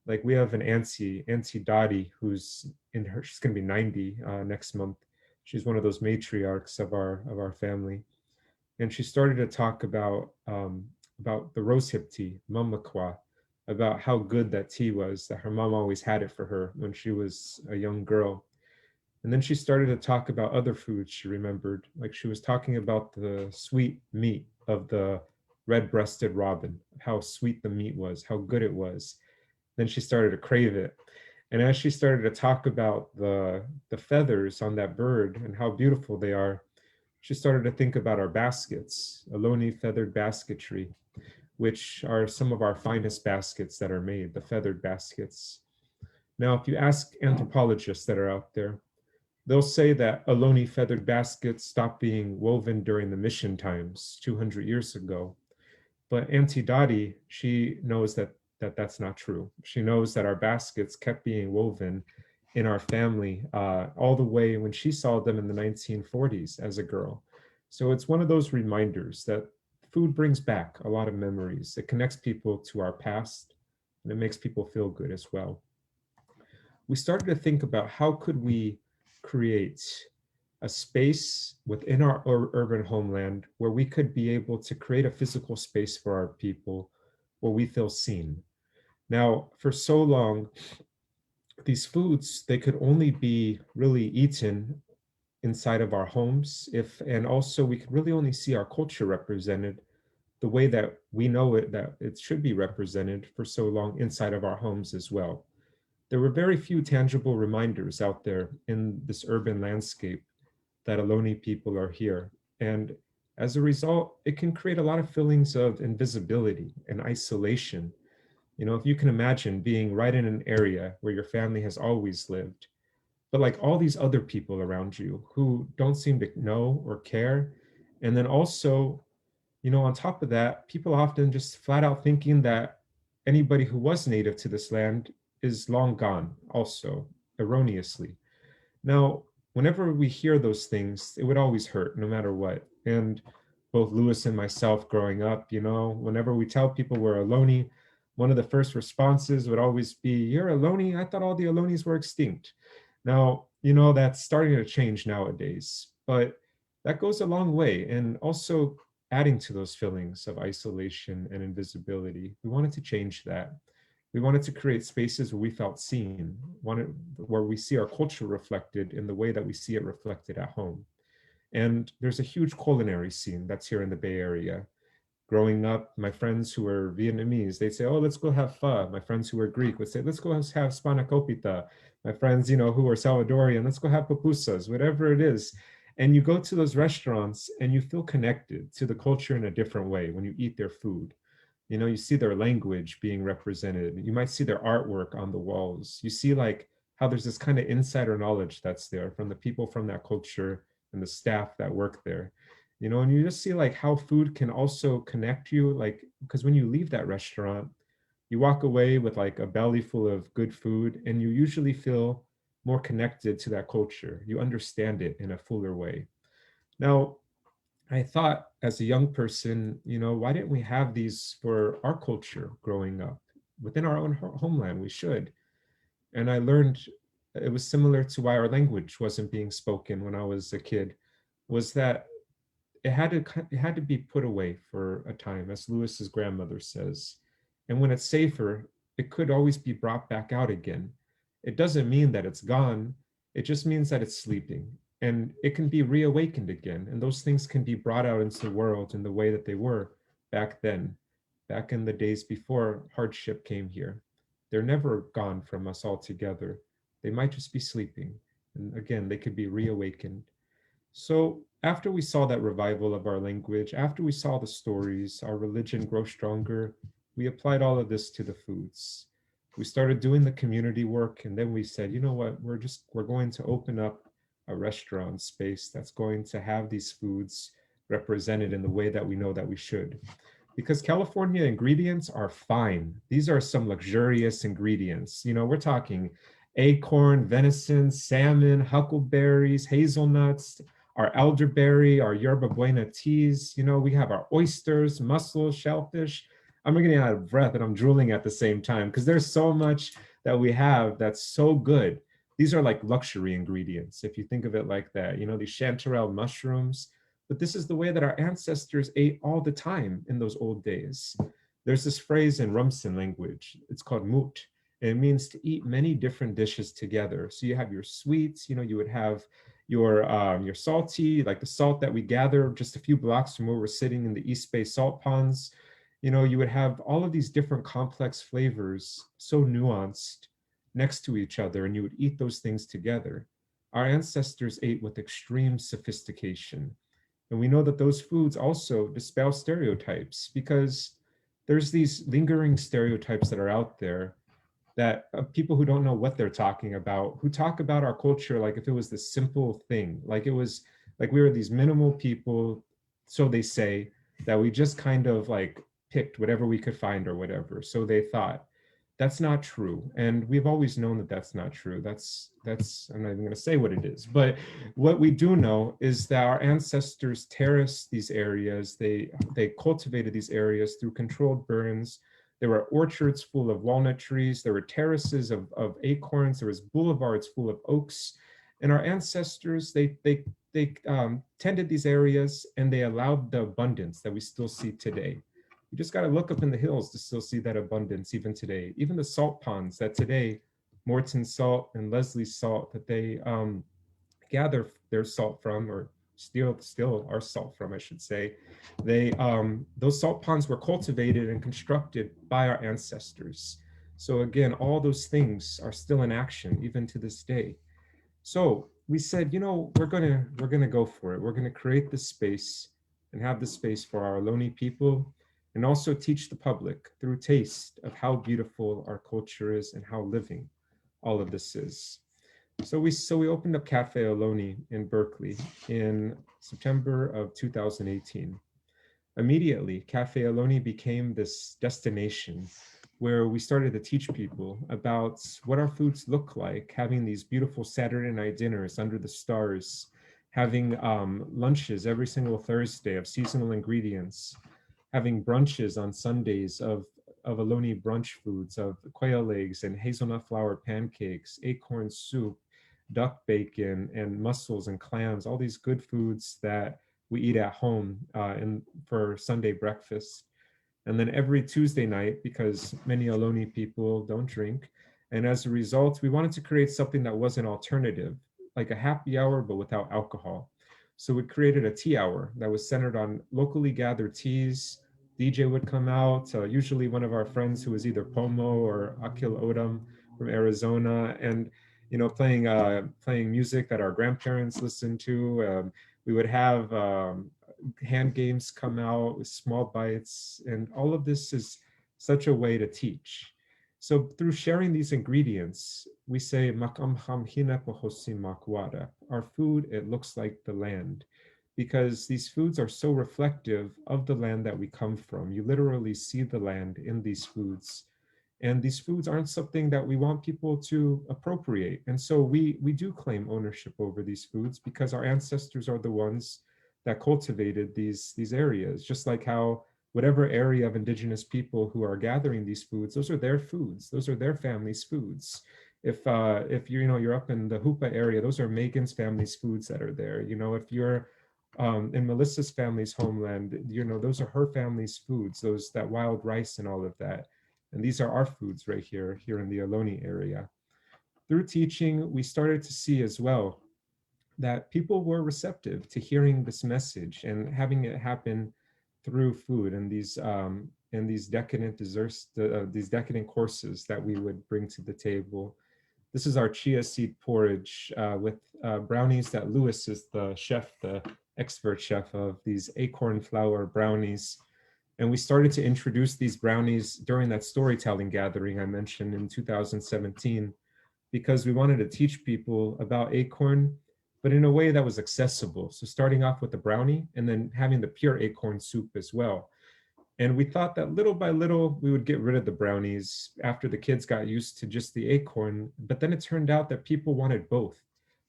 Like we have an auntie Dottie, she's gonna be 90 next month. She's one of those matriarchs of our family, and she started to talk about the rosehip tea, mamakwa, about how good that tea was, that her mom always had it for her when she was a young girl. And then she started to talk about other foods she remembered. Like she was talking about the sweet meat of the red-breasted robin, how sweet the meat was, how good it was. Then she started to crave it. And as she started to talk about the feathers on that bird and how beautiful they are, she started to think about our baskets, Aloni feathered basketry, which are some of our finest baskets that are made, the feathered baskets. Now, if you ask anthropologists that are out there, they'll say that Aloni feathered baskets stopped being woven during the mission times 200 years ago. But Auntie Dottie, she knows that that's not true. She knows that our baskets kept being woven in our family all the way when she saw them in the 1940s as a girl. So it's one of those reminders that food brings back a lot of memories. It connects people to our past, and it makes people feel good as well. We started to think about how could we create a space within our urban homeland where we could be able to create a physical space for our people where we feel seen. Now, for so long, these foods, they could only be really eaten inside of our homes, and also we could really only see our culture represented the way that we know it, that it should be represented for so long inside of our homes as well. There were very few tangible reminders out there in this urban landscape that Ohlone people are here. And as a result, it can create a lot of feelings of invisibility and isolation. You know, if you can imagine being right in an area where your family has always lived, but like all these other people around you who don't seem to know or care. And then also, you know, on top of that, people often just flat out thinking that anybody who was native to this land is long gone, also erroneously. Now, whenever we hear those things, it would always hurt no matter what. And both Lewis and myself growing up, you know, whenever we tell people we're Ohlone, one of the first responses would always be, "You're Ohlone? I thought all the Ohlones were extinct." Now, you know, that's starting to change nowadays, but that goes a long way. And also adding to those feelings of isolation and invisibility, we wanted to change that. We wanted to create spaces where we felt seen, where we see our culture reflected in the way that we see it reflected at home. And there's a huge culinary scene that's here in the Bay Area. Growing up, my friends who were Vietnamese, they'd say, "Oh, let's go have pho." My friends who were Greek would say, "Let's go have spanakopita." My friends, you know, who were Salvadorian, "Let's go have pupusas," whatever it is. And you go to those restaurants and you feel connected to the culture in a different way when you eat their food. You know, you see their language being represented. You might see their artwork on the walls. You see like how there's this kind of insider knowledge that's there from the people from that culture and the staff that work there. You know, and you just see like how food can also connect you, like, because when you leave that restaurant, you walk away with like a belly full of good food and you usually feel more connected to that culture. You understand it in a fuller way. Now, I thought as a young person, you know, why didn't we have these for our culture growing up within our own homeland? We should. And I learned it was similar to why our language wasn't being spoken when I was a kid, was that it had to be put away for a time, as Lewis's grandmother says. And when it's safer, it could always be brought back out again. It doesn't mean that it's gone. It just means that it's sleeping and it can be reawakened again. And those things can be brought out into the world in the way that they were back then, back in the days before hardship came here. They're never gone from us altogether. They might just be sleeping. And again, they could be reawakened. So after we saw that revival of our language, after we saw the stories, our religion grow stronger, we applied all of this to the foods. We started doing the community work, and then we said, you know what, we're going to open up a restaurant space that's going to have these foods represented in the way that we know that we should. Because California ingredients are fine. These are some luxurious ingredients. You know, we're talking acorn, venison, salmon, huckleberries, hazelnuts, our elderberry, our yerba buena teas. You know, we have our oysters, mussels, shellfish. I'm getting out of breath and I'm drooling at the same time because there's so much that we have that's so good. These are like luxury ingredients, if you think of it like that. You know, these chanterelle mushrooms, but this is the way that our ancestors ate all the time in those old days. There's this phrase in Rumsen language, it's called mut, and it means to eat many different dishes together. So you have your sweets, you know, you would have your salty, like the salt that we gather just a few blocks from where we're sitting in the East Bay salt ponds. You know, you would have all of these different complex flavors, so nuanced, next to each other, and you would eat those things together. Our ancestors ate with extreme sophistication. And we know that those foods also dispel stereotypes because there's these lingering stereotypes that are out there that people who don't know what they're talking about, who talk about our culture like if it was this simple thing, like it was like we were these minimal people, so they say, that we just kind of like picked whatever we could find or whatever. So they thought. That's not true, and we've always known that that's not true. That's I'm not even going to say what it is, but what we do know is that our ancestors terraced these areas. They cultivated these areas through controlled burns. There were orchards full of walnut trees. There were terraces of acorns. There was boulevards full of oaks, and our ancestors they tended these areas, and they allowed the abundance that we still see today. You just got to look up in the hills to still see that abundance even today. Even the salt ponds that today, Morton Salt and Leslie Salt, that they gather their salt from, or still our salt from, I should say. Those salt ponds were cultivated and constructed by our ancestors. So again, all those things are still in action even to this day. So we said, you know, we're gonna go for it. We're gonna create this space and have this space for our Ohlone people, and also teach the public through taste of how beautiful our culture is and how living all of this is. So we opened up Cafe Ohlone in Berkeley in September of 2018. Immediately, Cafe Ohlone became this destination where we started to teach people about what our foods look like, having these beautiful Saturday night dinners under the stars, having lunches every single Thursday of seasonal ingredients, having brunches on Sundays of Ohlone brunch foods, of quail eggs and hazelnut flour pancakes, acorn soup, duck bacon, and mussels and clams, all these good foods that we eat at home for Sunday breakfast. And then every Tuesday night, because many Ohlone people don't drink, and as a result, we wanted to create something that was an alternative, like a happy hour, but without alcohol. So we created a tea hour that was centered on locally gathered teas. DJ would come out, usually one of our friends who was either Pomo or Akil Odom from Arizona, and playing music that our grandparents listened to. We would have hand games come out with small bites, and all of this is such a way to teach. So through sharing these ingredients, we say, our food, it looks like the land, because these foods are so reflective of the land that we come from. You literally see the land in these foods. And these foods aren't something that we want people to appropriate. And so we do claim ownership over these foods because our ancestors are the ones that cultivated these areas, just like how whatever area of indigenous people who are gathering these foods, those are their foods, those are their family's foods. If you're up in the Hoopa area, those are Megan's family's foods that are there. You know, if you're in Melissa's family's homeland, you know, those are her family's foods, that wild rice and all of that. And these are our foods right here in the Ohlone area. Through teaching, we started to see as well that people were receptive to hearing this message and having it happen through food and these decadent desserts, these decadent courses that we would bring to the table. This is our chia seed porridge with brownies that Lewis is the chef, the expert chef of, these acorn flour brownies. And we started to introduce these brownies during that storytelling gathering I mentioned in 2017, because we wanted to teach people about acorn, but in a way that was accessible. So starting off with the brownie and then having the pure acorn soup as well. And we thought that little by little, we would get rid of the brownies after the kids got used to just the acorn. But then it turned out that people wanted both.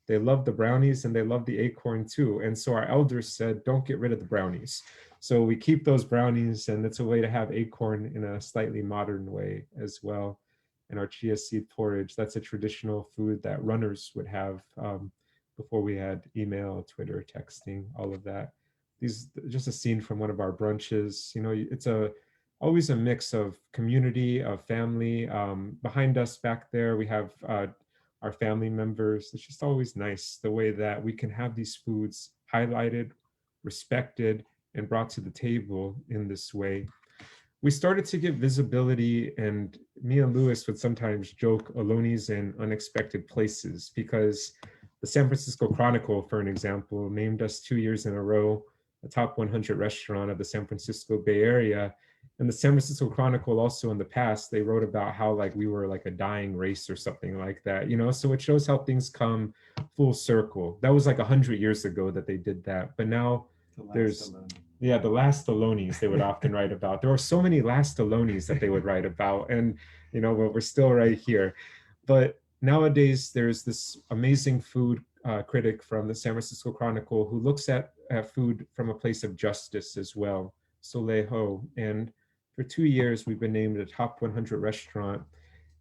They loved the brownies and they loved the acorn too. And so our elders said, don't get rid of the brownies. So we keep those brownies, and it's a way to have acorn in a slightly modern way as well. And our chia seed porridge, that's a traditional food that runners would have before we had email, Twitter, texting, all of that. These just a scene from one of our brunches. You know, it's always a mix of community, of family. Behind us back there, we have our family members. It's just always nice the way that we can have these foods highlighted, respected, and brought to the table in this way. We started to get visibility, and me and Lewis would sometimes joke Ohloni's in unexpected places, because the San Francisco Chronicle, for an example, named us 2 years in a row a top 100 restaurant of the San Francisco Bay Area. And the San Francisco Chronicle also in the past, they wrote about how like we were like a dying race or something like that, you know? So it shows how things come full circle. That was like 100 years ago that they did that. But now there's, yeah, the last Ohloni's they would often write about. There were so many last Ohloni's that they would write about. And, you know, we're still right here. But nowadays, there's this amazing food critic from the San Francisco Chronicle who looks at food from a place of justice as well, Soleil Ho. And for 2 years, we've been named a top 100 restaurant.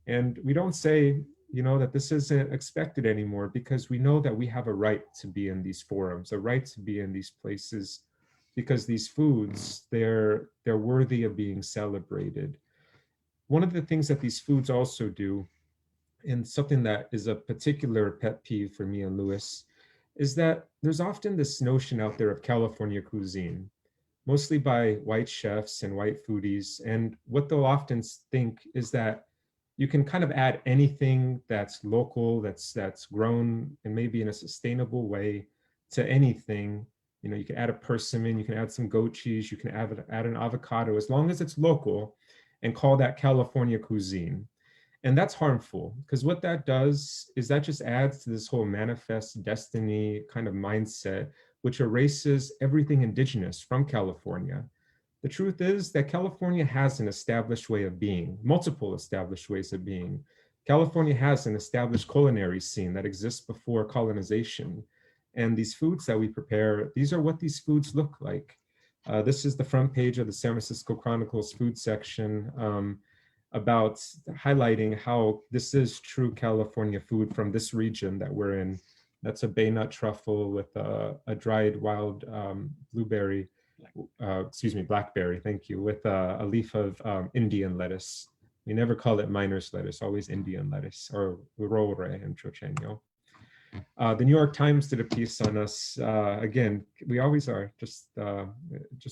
And we don't say, you know, that this isn't expected anymore, because we know that we have a right to be in these forums, a right to be in these places, because these foods, they're worthy of being celebrated. One of the things that these foods also do, and something that is a particular pet peeve for me and Lewis, is that there's often this notion out there of California cuisine, mostly by white chefs and white foodies. And what they'll often think is that you can kind of add anything that's local, that's grown and maybe in a sustainable way to anything. You know, you can add a persimmon, you can add some goat cheese, you can add an avocado, as long as it's local, and call that California cuisine. And that's harmful, because what that does is that just adds to this whole manifest destiny kind of mindset, which erases everything indigenous from California. The truth is that California has an established way of being, multiple established ways of being. California has an established culinary scene that exists before colonization. And these foods that we prepare, these are what these foods look like. This is the front page of the San Francisco Chronicle's food section, about highlighting how this is true California food from this region that we're in. That's a bay nut truffle with a dried wild blueberry, blackberry, thank you, with a leaf of Indian lettuce. We never call it miner's lettuce, always Indian lettuce, or urore en chocheño. The New York Times did a piece on us. Again, we always are just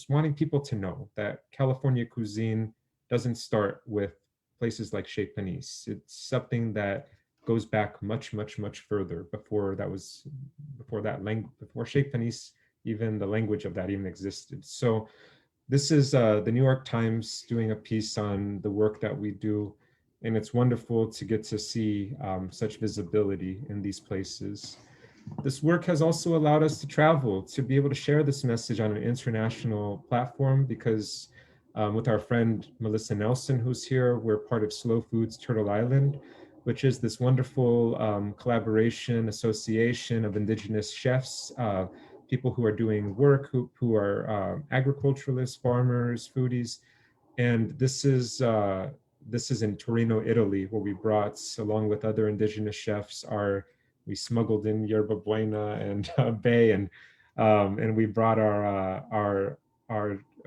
wanting people to know that California cuisine doesn't start with places like Chez Panisse. It's something that goes back much, much, much further before Chez Panisse, even the language of that even existed. So this is the New York Times doing a piece on the work that we do. And it's wonderful to get to see such visibility in these places. This work has also allowed us to travel, to be able to share this message on an international platform, because with our friend Melissa Nelson, who's here, we're part of Slow Foods Turtle Island, which is this wonderful collaboration, association of Indigenous chefs, people who are doing work, who are agriculturalists, farmers, foodies. And this is in Torino, Italy, where we brought, along with other Indigenous chefs, we smuggled in yerba buena and bay, and we brought our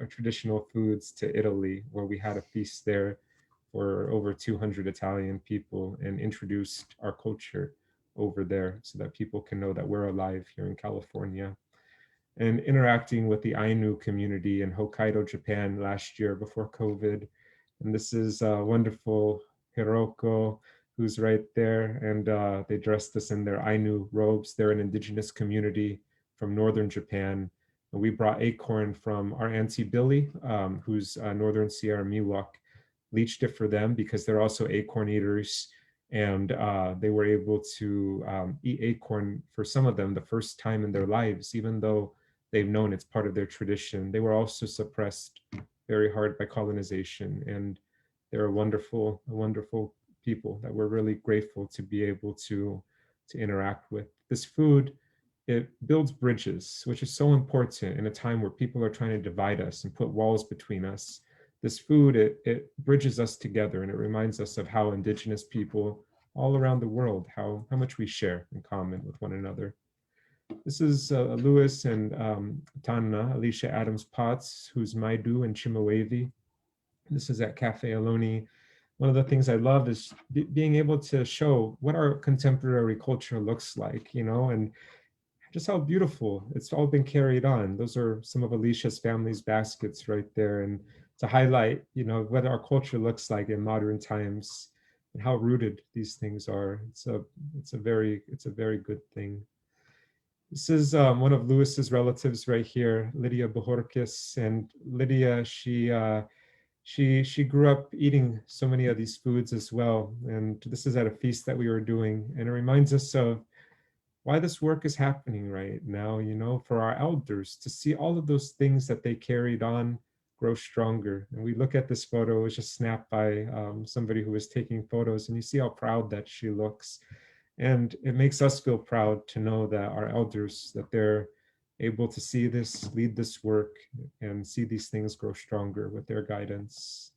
traditional foods to Italy, where we had a feast there for over 200 Italian people, and introduced our culture over there so that people can know that we're alive here in California. And interacting with the Ainu community in Hokkaido, Japan last year before COVID. And this is wonderful Hiroko, who's right there. And they dressed us in their Ainu robes. They're an indigenous community from northern Japan. We brought acorn from our Auntie Billy, who's Northern Sierra Miwok, leached it for them because they're also acorn eaters. And they were able to eat acorn for some of them the first time in their lives, even though they've known it's part of their tradition. They were also suppressed very hard by colonization. And they're a wonderful people that we're really grateful to be able to interact with. This food, it builds bridges, which is so important in a time where people are trying to divide us and put walls between us. This food, it bridges us together, and it reminds us of how Indigenous people all around the world, how much we share in common with one another. This is Louis and Tana, Alicia Adams Potts, who's Maidu and Chimawavi. This is at Cafe Aloni. One of the things I love is being able to show what our contemporary culture looks like, you know, and just how beautiful it's all been carried on. Those are some of Alicia's family's baskets right there. And to highlight, you know, what our culture looks like in modern times and how rooted these things are. It's a very good thing. This is one of Louis's relatives right here, Lydia Bojorquez. And Lydia, she grew up eating so many of these foods as well. And this is at a feast that we were doing. And it reminds us of why this work is happening right now, you know, for our elders to see all of those things that they carried on grow stronger. And we look at this photo, it was just snapped by somebody who was taking photos, and you see how proud that she looks. And it makes us feel proud to know that our elders, that they're able to see this, lead this work, and see these things grow stronger with their guidance.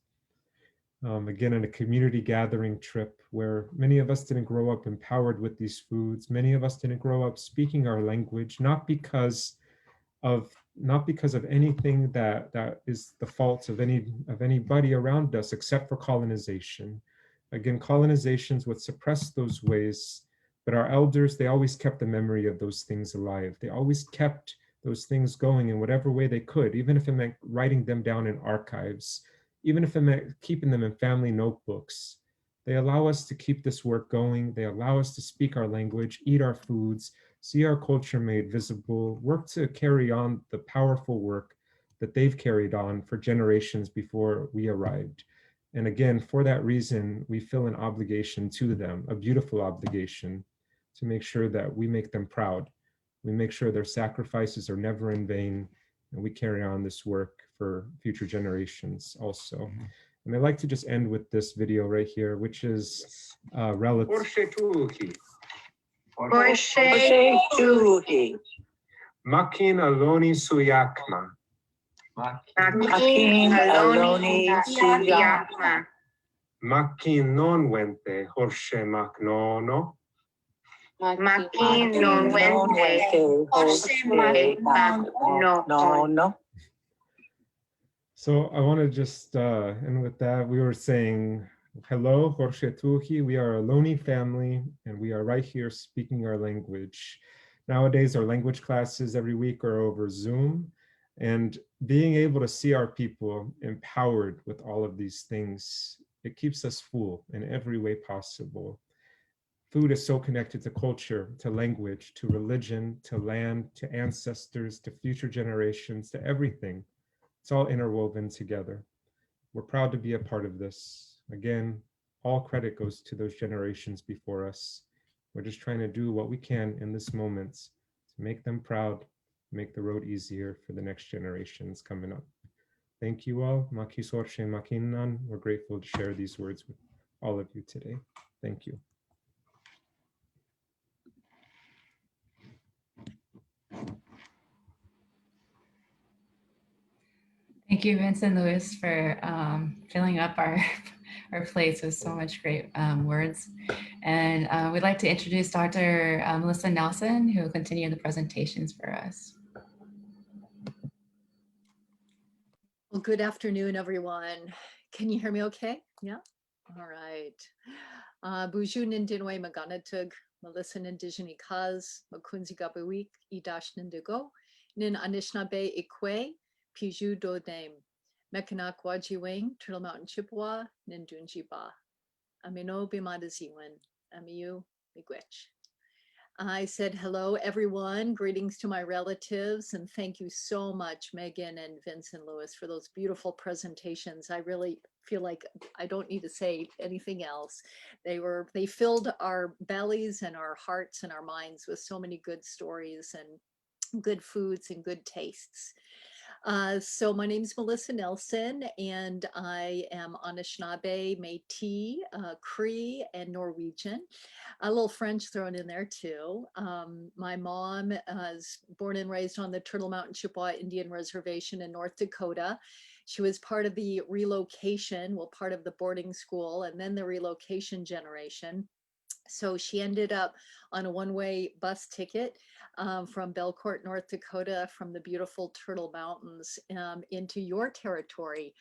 Again, in a community gathering trip where many of us didn't grow up empowered with these foods. Many of us didn't grow up speaking our language, not because of anything that is the fault of anybody around us except for colonization. Again, colonizations would suppress those ways, but our elders, they always kept the memory of those things alive. They always kept those things going in whatever way they could, even if it meant writing them down in archives, even if it meant keeping them in family notebooks. They allow us to keep this work going. They allow us to speak our language, eat our foods, see our culture made visible, work to carry on the powerful work that they've carried on for generations before we arrived. And again, for that reason, we feel an obligation to them, a beautiful obligation, to make sure that we make them proud. We make sure their sacrifices are never in vain, and we carry on this work for future generations also. And I'd like to just end with this video right here, which is relative. Makin aloni suyakma. Makin aloni suyakma. Makin non wente horshe maknono. Makin non wente horshe maknono. So I want to just end with that. We were saying, hello, Jorge Tuhi. We are a Loni family, and we are right here speaking our language. Nowadays, our language classes every week are over Zoom, and being able to see our people empowered with all of these things, it keeps us full in every way possible. Food is so connected to culture, to language, to religion, to land, to ancestors, to future generations, to everything. It's all interwoven together. We're proud to be a part of this. Again, all credit goes to those generations before us. We're just trying to do what we can in this moment to make them proud, make the road easier for the next generations coming up. Thank you all. Makisorshe Makinan. We're grateful to share these words with all of you today. Thank you. Thank you, Vincent Lewis, for filling up our plates with so much great words. And we'd like to introduce Dr. Melissa Nelson, who will continue the presentations for us. Well, good afternoon, everyone. Can you hear me okay? Yeah? All right. Buju Nindinwe Maganatug, Melissa Nindigeni Kaz, Makunzi Gabuik, Idash Nindigo, Nin Anishinaabe Ikwe, Piju Dodame, Mekanak Wajiwing, Turtle Mountain Chippewa, Nindunjiba, Amino Bimadaziwan, Amiu Miigwech. I said, hello, everyone. Greetings to my relatives. And thank you so much, Megan and Vincent Lewis, for those beautiful presentations. I really feel like I don't need to say anything else. They filled our bellies and our hearts and our minds with so many good stories and good foods and good tastes. So my name is Melissa Nelson, and I am Anishinaabe, Métis, Cree, and Norwegian. A little French thrown in there too. My mom is born and raised on the Turtle Mountain Chippewa Indian Reservation in North Dakota. She was part of the relocation, well, part of the boarding school, and then the relocation generation. So she ended up on a one-way bus ticket from Belcourt, North Dakota, from the beautiful Turtle Mountains into your territory,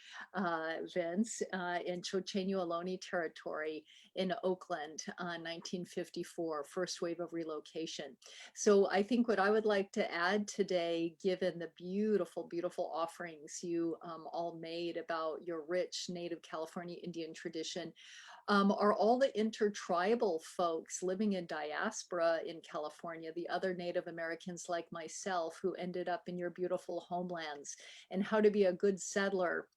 Vince, in Chochenyo Ohlone territory in Oakland, 1954, first wave of relocation. So I think what I would like to add today, given the beautiful, beautiful offerings you all made about your rich Native California Indian tradition, are all the intertribal folks living in diaspora in California, the other Native Americans like myself who ended up in your beautiful homelands, and how to be a good settler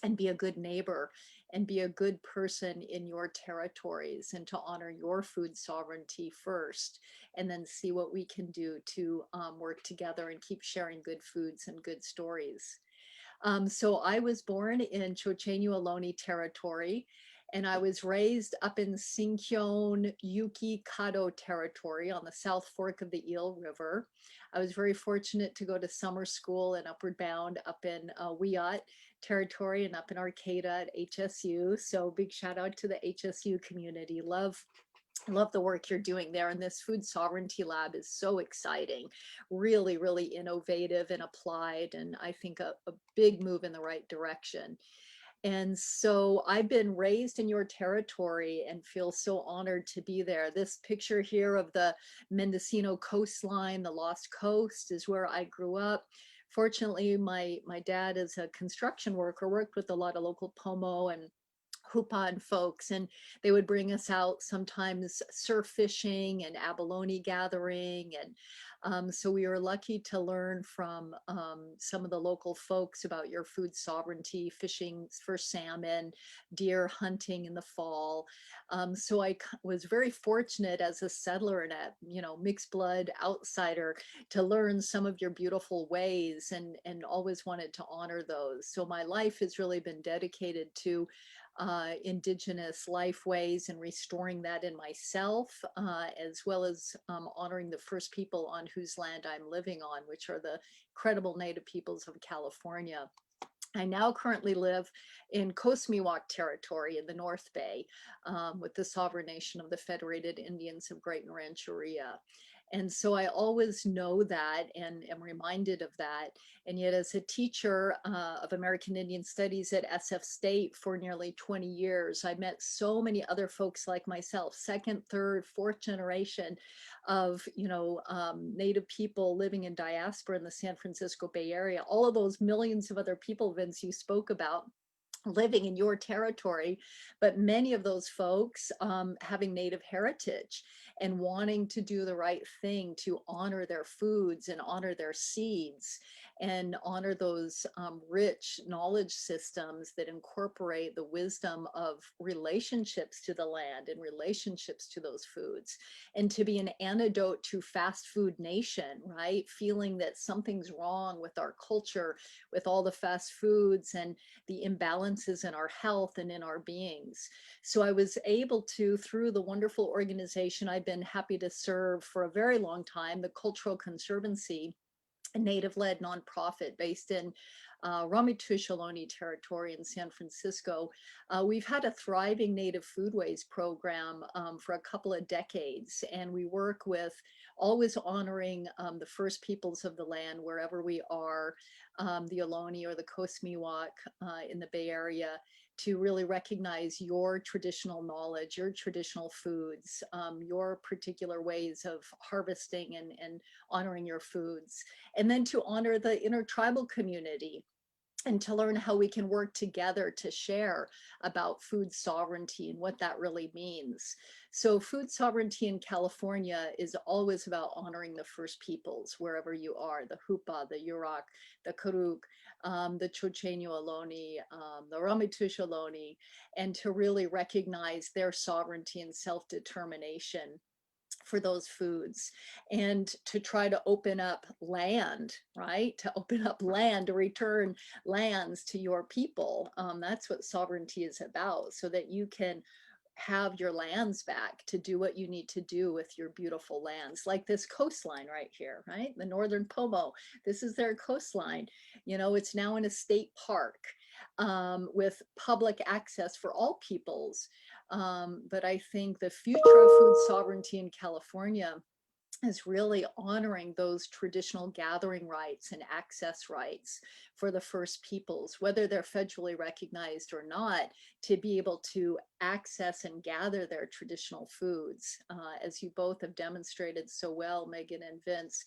and be a good neighbor and be a good person in your territories, and to honor your food sovereignty first, and then see what we can do to work together and keep sharing good foods and good stories. So I was born in Chochenyo Ohlone territory, and I was raised up in Sinkyone Yuki Kado territory on the South Fork of the Eel River. I was very fortunate to go to summer school and Upward Bound up in Wiyot territory and up in Arcata at HSU. So big shout out to the HSU community. Love the work you're doing there. And this food sovereignty lab is so exciting, really, really innovative and applied. And I think a big move in the right direction. And so I've been raised in your territory and feel so honored to be there. This picture here of the Mendocino coastline, the Lost Coast, is where I grew up. Fortunately, my dad is a construction worker, worked with a lot of local Pomo and Hupan folks, and they would bring us out sometimes surf fishing and abalone gathering. And so we were lucky to learn from some of the local folks about your food sovereignty, fishing for salmon, deer hunting in the fall. So I was very fortunate as a settler and a mixed blood outsider to learn some of your beautiful ways, and always wanted to honor those. So my life has really been dedicated to Indigenous life ways and restoring that in myself, as well as honoring the first people on whose land I'm living on, which are the credible Native peoples of California. I now currently live in Coast Miwok territory in the North Bay, with the sovereign nation of the Federated Indians of Great Rancheria. And so I always know that and am reminded of that. And yet, as a teacher of American Indian Studies at SF State for nearly 20 years, I met so many other folks like myself, second, third, fourth generation of Native people living in diaspora in the San Francisco Bay Area. All of those millions of other people, Vince, you spoke about, living in your territory, but many of those folks having Native heritage and wanting to do the right thing to honor their foods and honor their seeds and honor those rich knowledge systems that incorporate the wisdom of relationships to the land and relationships to those foods, and to be an antidote to fast food nation, right? Feeling that something's wrong with our culture, with all the fast foods and the imbalances in our health and in our beings. So I was able to, through the wonderful organization I've been happy to serve for a very long time, the Cultural Conservancy, a Native-led nonprofit based in Ramaytush Ohlone territory in San Francisco. We've had a thriving Native Foodways program for a couple of decades, and we work with always honoring the first peoples of the land wherever we are, the Ohlone or the Coast Miwok in the Bay Area, to really recognize your traditional knowledge, your traditional foods, your particular ways of harvesting and honoring your foods, and then to honor the intertribal community and to learn how we can work together to share about food sovereignty and what that really means. So food sovereignty in California is always about honoring the first peoples, wherever you are, the Hupa, the Yurok, the Karuk, the Chochenyo Ohlone, the Ramaytush Ohlone, and to really recognize their sovereignty and self-determination for those foods, and to try to open up land, right? To open up land, to return lands to your people. That's what sovereignty is about, so that you can have your lands back to do what you need to do with your beautiful lands, like this coastline right here, right? The Northern Pomo, this is their coastline. You know, it's now in a state park with public access for all peoples. But I think the future of food sovereignty in California is really honoring those traditional gathering rights and access rights for the first peoples, whether they're federally recognized or not, to be able to access and gather their traditional foods. As you both have demonstrated so well, Megan and Vince,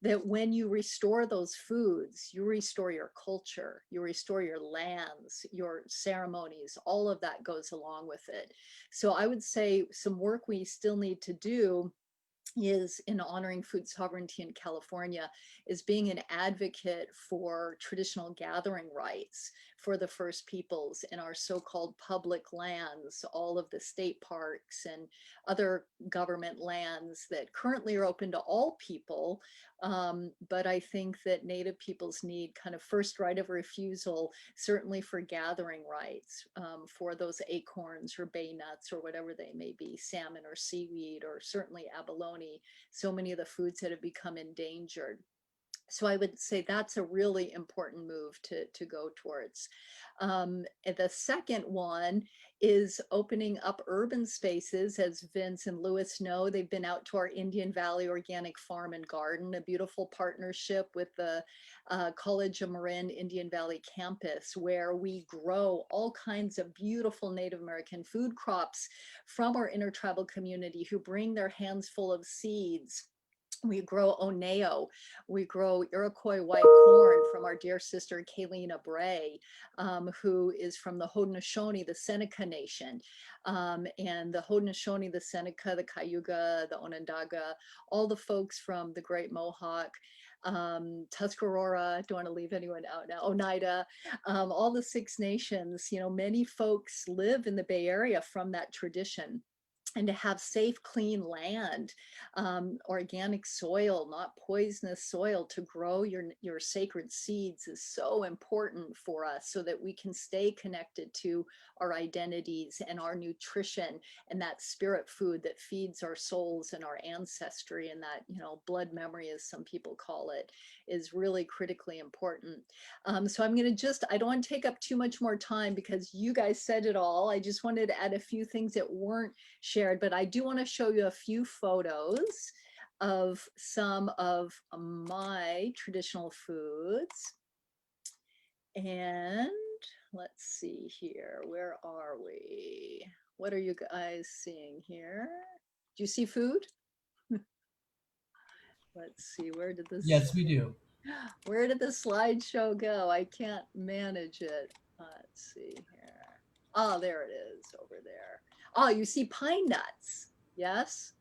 that when you restore those foods, you restore your culture, you restore your lands, your ceremonies, all of that goes along with it. So I would say some work we still need to do is in honoring food sovereignty in California is being an advocate for traditional gathering rights for the first peoples in our so-called public lands, all of the state parks and other government lands that currently are open to all people. But I think that Native peoples need kind of first right of refusal, certainly for gathering rights for those acorns or bay nuts or whatever they may be, salmon or seaweed, or certainly abalone, so many of the foods that have become endangered. So I would say that's a really important move to go towards. And the second one is opening up urban spaces. As Vince and Lewis know, they've been out to our Indian Valley Organic Farm and Garden, a beautiful partnership with the College of Marin Indian Valley campus, where we grow all kinds of beautiful Native American food crops from our intertribal community, who bring their hands full of seeds. We grow oneo, we grow Iroquois white corn from our dear sister Kaylina Bray, who is from the Haudenosaunee, the Seneca Nation. And the Haudenosaunee, the Seneca, the Cayuga, the Onondaga, all the folks from the Great Mohawk, Tuscarora, don't want to leave anyone out now, Oneida, all the Six Nations, you know, many folks live in the Bay Area from that tradition. And to have safe, clean land, organic soil, not poisonous soil, to grow your sacred seeds is so important for us, so that we can stay connected to our identities and our nutrition and that spirit food that feeds our souls and our ancestry, and that, you know, blood memory, as some people call it, is really critically important. So I'm going to I don't want to take up too much more time because you guys said it all. I just wanted to add a few things that weren't shared, but I do want to show you a few photos of some of my traditional foods. And let's see here, where are we? What are you guys seeing here? Do you see food? Let's see, where did this? Yes, we do. Where did the slideshow go? I can't manage it. Let's see here. Oh, there it is over there. Oh, you see pine nuts. Yes.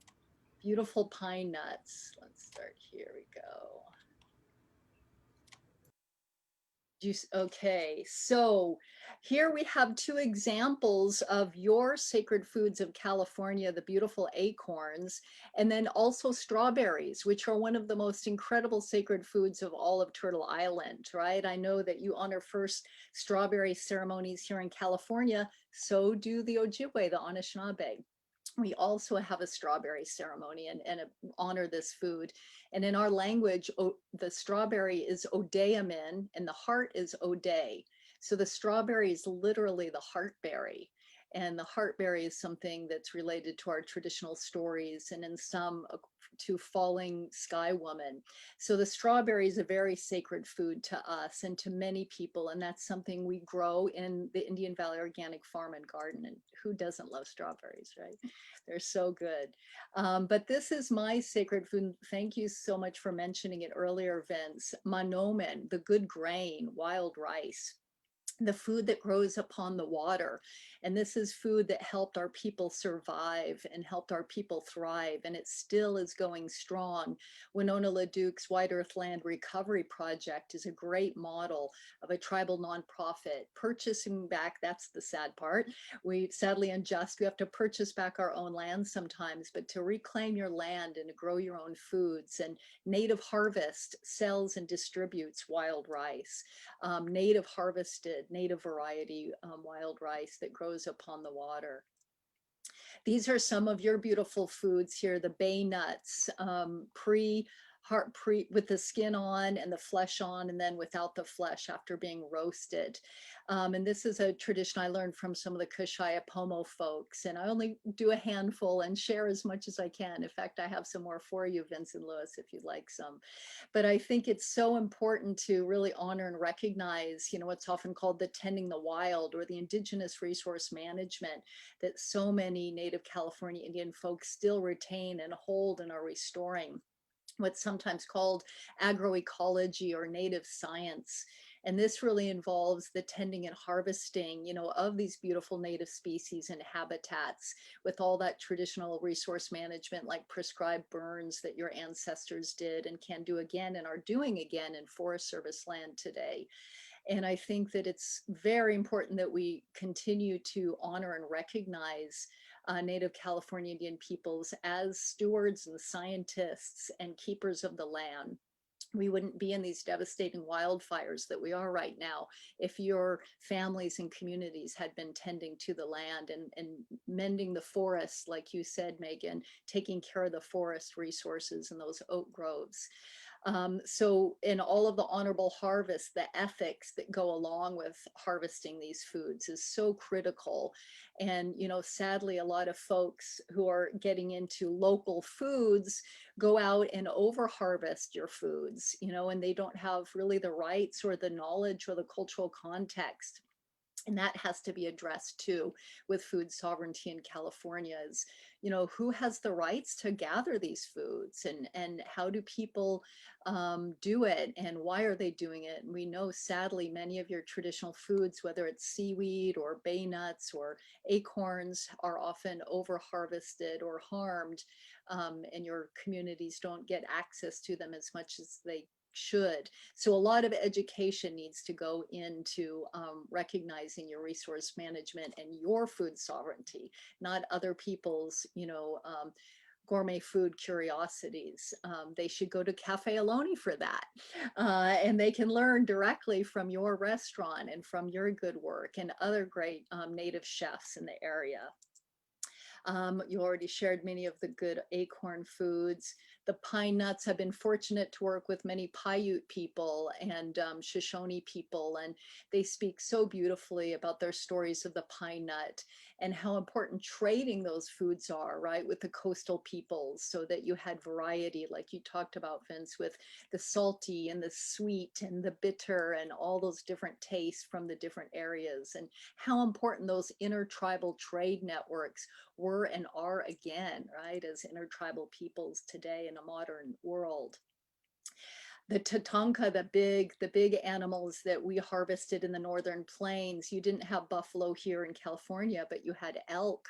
Beautiful pine nuts. Let's start. Here we go. Okay, so here we have two examples of your sacred foods of California, the beautiful acorns, and then also strawberries, which are one of the most incredible sacred foods of all of Turtle Island, right? I know that you honor first strawberry ceremonies here in California, so do the Ojibwe, the Anishinaabe. We also have a strawberry ceremony and honor this food. And in our language, the strawberry is odeamin and the heart is ode. So the strawberry is literally the heartberry. And the heartberry is something that's related to our traditional stories, and in some to falling sky woman. So the strawberry is a very sacred food to us and to many people, and that's something we grow in the Indian Valley Organic Farm and Garden. And who doesn't love strawberries, right? They're so good. But this is my sacred food. Thank you so much for mentioning it earlier, Vince. Manomen, the good grain, wild rice, the food that grows upon the water. And this is food that helped our people survive and helped our people thrive. And it still is going strong. Winona LaDuke's White Earth Land Recovery Project is a great model of a tribal nonprofit purchasing back. That's the sad part. We sadly unjust. We have to purchase back our own land sometimes, but to reclaim your land and to grow your own foods. And Native Harvest sells and distributes wild rice. Native harvested, native variety wild rice that grows upon the water. These are some of your beautiful foods here, the bay nuts, with the skin on and the flesh on, and then without the flesh after being roasted. And this is a tradition I learned from some of the Kushaya Pomo folks, and I only do a handful and share as much as I can. In fact, I have some more for you, Vincent Lewis, if you'd like some. But I think it's so important to really honor and recognize, what's often called the tending the wild or the indigenous resource management that so many Native California Indian folks still retain and hold and are restoring. What's sometimes called agroecology or native science. And this really involves the tending and harvesting, of these beautiful native species and habitats with all that traditional resource management like prescribed burns that your ancestors did and can do again and are doing again in Forest Service land today. And I think that it's very important that we continue to honor and recognize Native California Indian peoples as stewards and scientists and keepers of the land. We wouldn't be in these devastating wildfires that we are right now if your families and communities had been tending to the land and mending the forests, like you said, Megan, taking care of the forest resources and those oak groves. So in all of the honorable harvest, the ethics that go along with harvesting these foods is so critical. And, sadly, a lot of folks who are getting into local foods go out and over harvest your foods, and they don't have really the rights or the knowledge or the cultural context. And that has to be addressed too with food sovereignty in California is, who has the rights to gather these foods and how do people do it and why are they doing it? And we know sadly many of your traditional foods, whether it's seaweed or bay nuts or acorns, are often over harvested or harmed, and your communities don't get access to them as much as they should. So a lot of education needs to go into recognizing your resource management and your food sovereignty, not other people's, gourmet food curiosities. They should go to Cafe Aloni for that. And they can learn directly from your restaurant and from your good work and other great native chefs in the area. You already shared many of the good acorn foods. The pine nuts, have been fortunate to work with many Paiute people and Shoshone people, and they speak so beautifully about their stories of the pine nut and how important trading those foods are, right, with the coastal peoples so that you had variety, like you talked about, Vince, with the salty and the sweet and the bitter and all those different tastes from the different areas, and how important those intertribal trade networks were and are again, right, as intertribal peoples today in a modern world. The tatanka, the big animals that we harvested in the northern plains, you didn't have buffalo here in California, but you had elk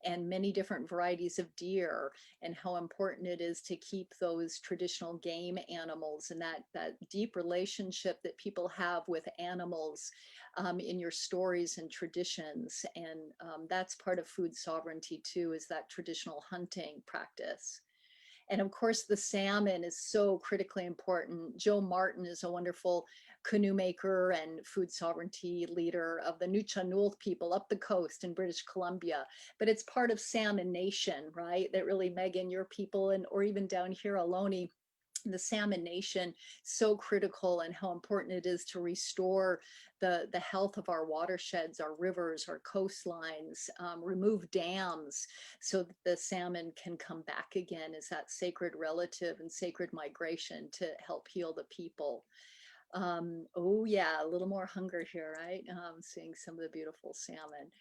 and many different varieties of deer, and how important it is to keep those traditional game animals and that deep relationship that people have with animals in your stories and traditions. And that's part of food sovereignty too, is that traditional hunting practice. And of course, the salmon is so critically important. Joe Martin is a wonderful canoe maker and food sovereignty leader of the Nuu-chah-nulth people up the coast in British Columbia. But it's part of Salmon Nation, right? That really, Megan, your people, and or even down here, Ohlone, the salmon nation, so critical, and how important it is to restore the health of our watersheds, our rivers, our coastlines, remove dams so that the salmon can come back again as that sacred relative and sacred migration to help heal the people. Oh yeah, a little more hunger here, right? Seeing some of the beautiful salmon.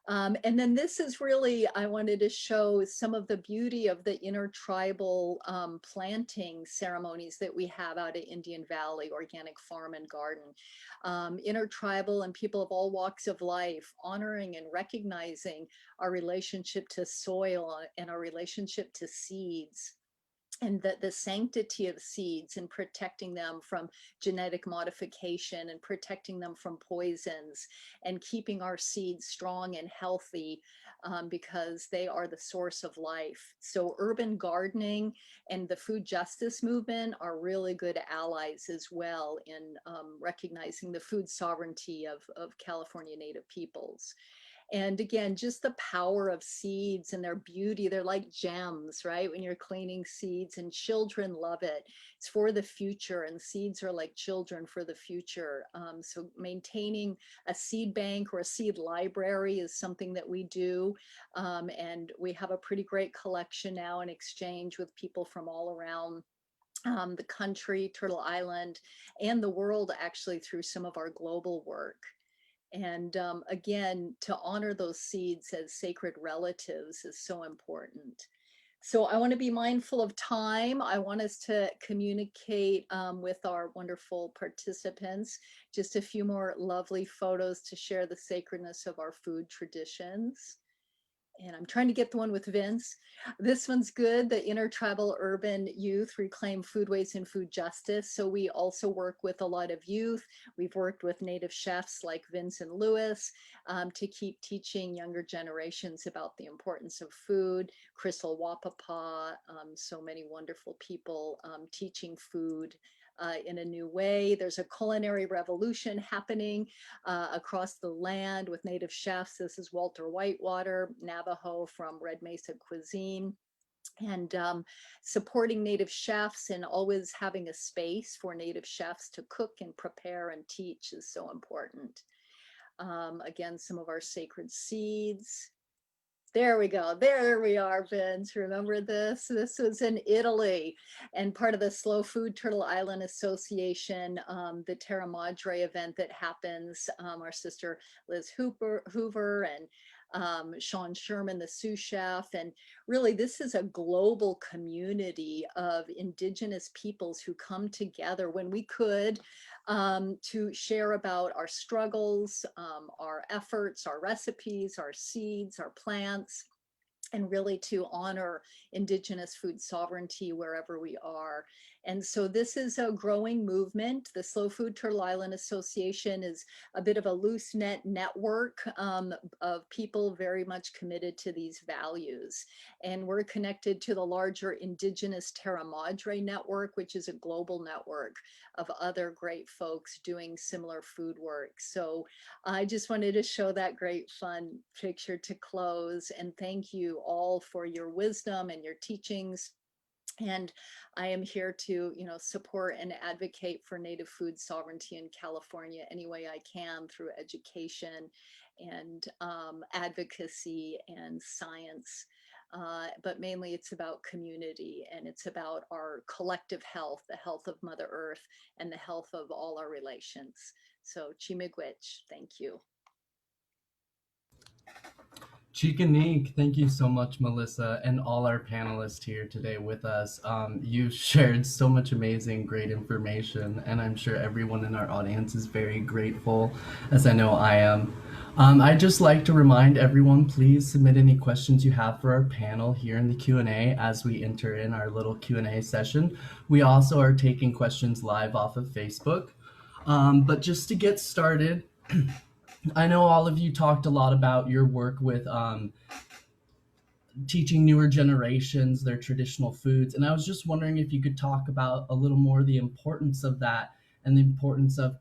And then this is really, I wanted to show some of the beauty of the intertribal planting ceremonies that we have out at Indian Valley Organic Farm and Garden. Intertribal and people of all walks of life, honoring and recognizing our relationship to soil and our relationship to seeds, and the sanctity of seeds and protecting them from genetic modification and protecting them from poisons and keeping our seeds strong and healthy, because they are the source of life. So urban gardening and the food justice movement are really good allies as well in recognizing the food sovereignty of California Native peoples. And again, just the power of seeds and their beauty. They're like gems, right? When you're cleaning seeds, and children love it. It's for the future, and seeds are like children for the future. So maintaining a seed bank or a seed library is something that we do. And we have a pretty great collection now in exchange with people from all around the country, Turtle Island, and the world, actually, through some of our global work. And again, to honor those seeds as sacred relatives is so important. So I want to be mindful of time. I want us to communicate with our wonderful participants. Just a few more lovely photos to share the sacredness of our food traditions. And I'm trying to get the one with Vince. This one's good. The Intertribal Urban Youth Reclaim Foodways and Food Justice. So we also work with a lot of youth. We've worked with Native chefs like Vincent Lewis to keep teaching younger generations about the importance of food. Crystal Wapapa, so many wonderful people teaching food in a new way. There's a culinary revolution happening across the land with Native chefs. This is Walter Whitewater, Navajo from Red Mesa Cuisine. And supporting Native chefs and always having a space for Native chefs to cook and prepare and teach is so important. Again, some of our sacred seeds. There we go. There we are, Vince. Remember this? This was in Italy and part of the Slow Food Turtle Island Association, the Terra Madre event that happens. Our sister Liz Hoover and Sean Sherman, the sous chef. And really, this is a global community of Indigenous peoples who come together when we could to share about our struggles, our efforts, our recipes, our seeds, our plants, and really to honor Indigenous food sovereignty wherever we are. And so this is a growing movement. The Slow Food Turtle Island Association is a bit of a loose net network of people very much committed to these values. And we're connected to the larger Indigenous Terra Madre network, which is a global network of other great folks doing similar food work. So I just wanted to show that great fun picture to close, and thank you all for your wisdom and your teachings. And I am here to, support and advocate for Native food sovereignty in California any way I can through education and advocacy and science. But mainly it's about community, and it's about our collective health, the health of Mother Earth, and the health of all our relations. So Chimigwech, thank you. Chikanik, thank you so much, Melissa, and all our panelists here today with us. You shared so much amazing, great information, and I'm sure everyone in our audience is very grateful, as I know I am. I'd just like to remind everyone, please submit any questions you have for our panel here in the Q&A as we enter in our little Q&A session. We also are taking questions live off of Facebook. But just to get started, I know all of you talked a lot about your work with teaching newer generations their traditional foods, and I was just wondering if you could talk about a little more the importance of that and the importance of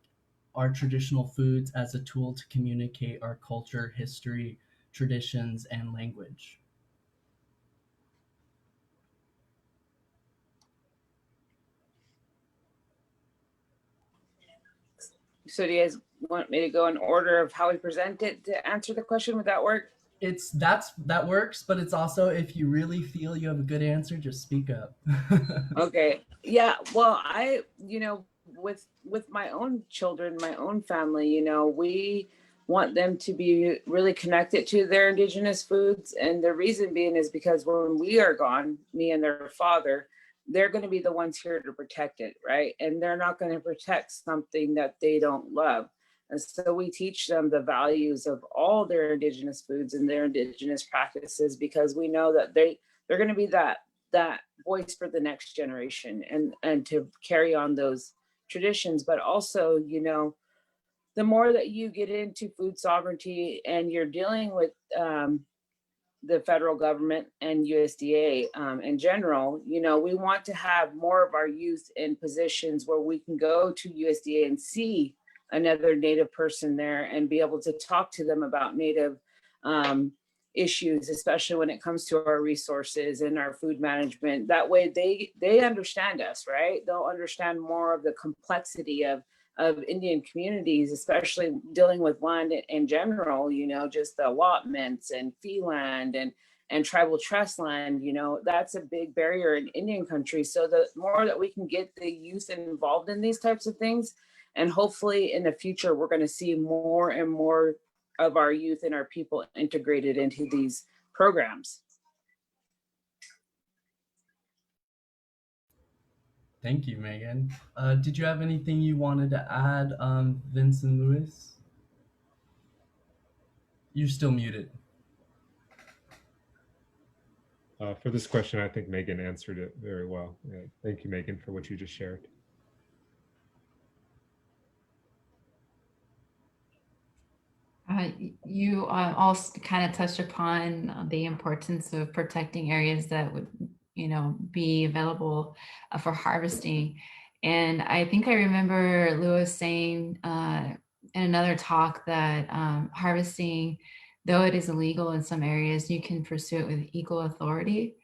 our traditional foods as a tool to communicate our culture, history, traditions, and language. So do you guys want me to go in order of how we present it to answer the question? Would that work? That works, but it's also, if you really feel you have a good answer, just speak up. Okay. Yeah. Well, with my own children, my own family, we want them to be really connected to their indigenous foods. And the reason being is because when we are gone, me and their father, they're going to be the ones here to protect it, right? And they're not going to protect something that they don't love. And so we teach them the values of all their indigenous foods and their indigenous practices, because we know that they're going to be that voice for the next generation, and to carry on those traditions. But also, the more that you get into food sovereignty and you're dealing with the federal government and USDA in general, we want to have more of our youth in positions where we can go to USDA and see another Native person there and be able to talk to them about Native issues, especially when it comes to our resources and our food management. That way they understand us, right? They'll understand more of the complexity of Indian communities, especially dealing with land in general, just the allotments and fee land and tribal trust land, that's a big barrier in Indian country. So the more that we can get the youth involved in these types of things, and hopefully in the future, we're going to see more and more of our youth and our people integrated into these programs. Thank you, Megan. Did you have anything you wanted to add, Vincent Lewis? You're still muted. For this question, I think Megan answered it very well. Thank you, Megan, for what you just shared. You also kind of touched upon the importance of protecting areas that would, be available for harvesting. And I think I remember Lewis saying in another talk that harvesting, though it is illegal in some areas, you can pursue it with equal authority.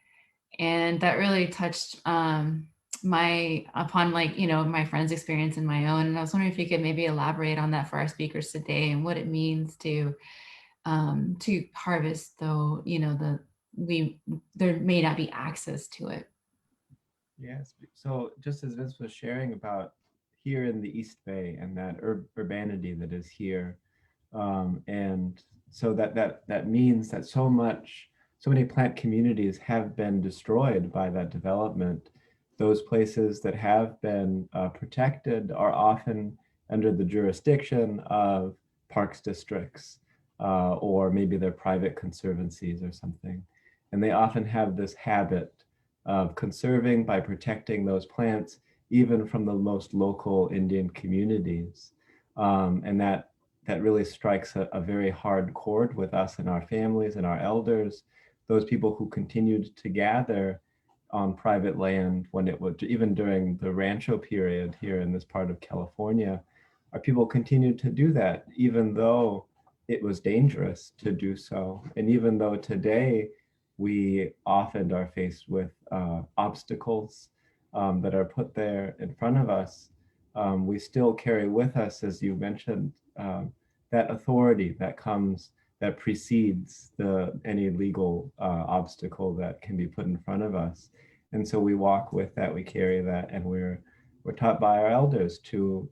And that really touched my friend's experience and my own. And I was wondering if you could maybe elaborate on that for our speakers today and what it means to harvest, though there may not be access to it. Yes. So just as Vince was sharing about here in the East Bay and that urbanity that is here, and so that means that so many plant communities have been destroyed by that development. Those places that have been protected are often under the jurisdiction of parks districts, or maybe they're private conservancies or something. And they often have this habit of conserving by protecting those plants, even from the most local Indian communities. And that really strikes a very hard chord with us and our families and our elders, those people who continued to gather on private land when it was, even during the Rancho period here in this part of California, our people continued to do that, even though it was dangerous to do so. And even though today we often are faced with obstacles that are put there in front of us, we still carry with us, as you mentioned, that authority that precedes any legal obstacle that can be put in front of us. And so we walk with that, we carry that, and we're taught by our elders to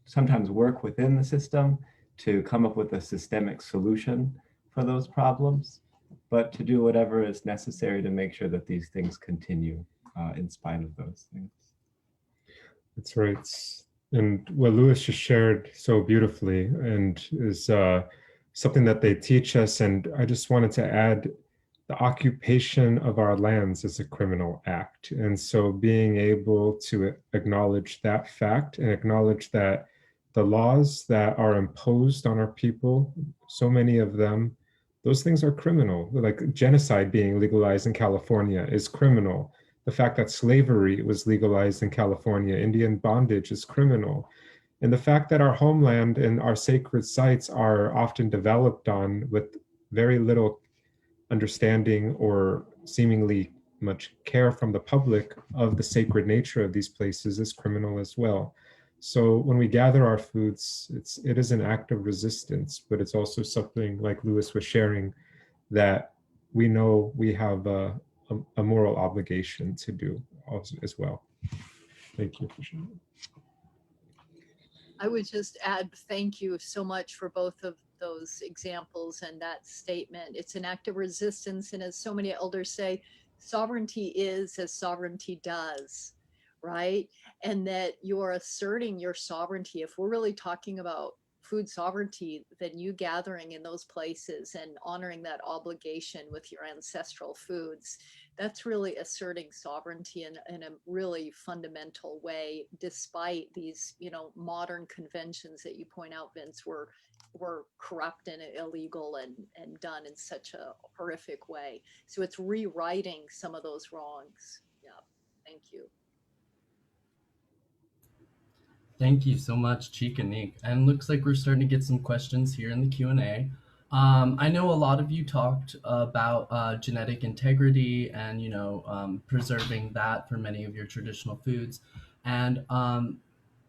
sometimes work within the system to come up with a systemic solution for those problems, but to do whatever is necessary to make sure that these things continue in spite of those things. That's right. And what Lewis just shared so beautifully and is something that they teach us. And I just wanted to add, the occupation of our lands is a criminal act. And so being able to acknowledge that fact and acknowledge that the laws that are imposed on our people, so many of them, those things are criminal. Like genocide being legalized in California is criminal. The fact that slavery was legalized in California, Indian bondage is criminal. And the fact that our homeland and our sacred sites are often developed on with very little understanding or seemingly much care from the public of the sacred nature of these places is criminal as well. So when we gather our foods, it is an act of resistance, but it's also something like Lewis was sharing that we know we have a moral obligation to do also as well. Thank you for sharing. I would just add thank you so much for both of those examples and that statement. It's an act of resistance. And as so many elders say, sovereignty is as sovereignty does, right? And that you're asserting your sovereignty. If we're really talking about food sovereignty, then you gathering in those places and honoring that obligation with your ancestral foods, that's really asserting sovereignty in a really fundamental way, despite these, modern conventions that you point out, Vince, were corrupt and illegal and done in such a horrific way. So it's rewriting some of those wrongs. Yeah, thank you. Thank you so much, Cheek and Nick. And looks like we're starting to get some questions here in the Q&A. I know a lot of you talked about genetic integrity and, preserving that for many of your traditional foods. And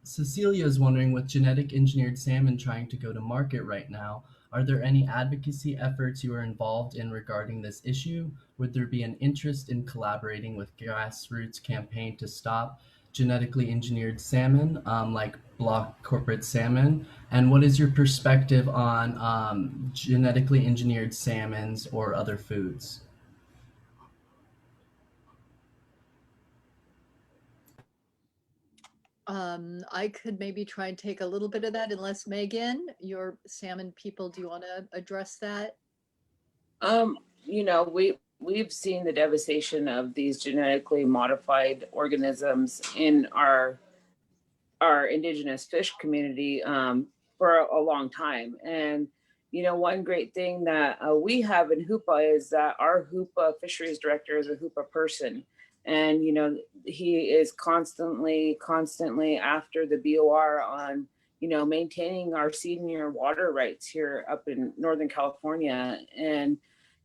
Cecilia is wondering, with genetic engineered salmon trying to go to market right now, are there any advocacy efforts you are involved in regarding this issue? Would there be an interest in collaborating with grassroots campaign to stop genetically engineered salmon, like block corporate salmon? And what is your perspective on genetically engineered salmons or other foods? I could maybe try and take a little bit of that, unless Megan, your salmon people, do you want to address that? We've seen the devastation of these genetically modified organisms in our indigenous fish community for a long time. And one great thing that we have in Hoopa is that our Hoopa fisheries director is a Hoopa person. And he is constantly after the BOR on maintaining our senior water rights here up in Northern California. And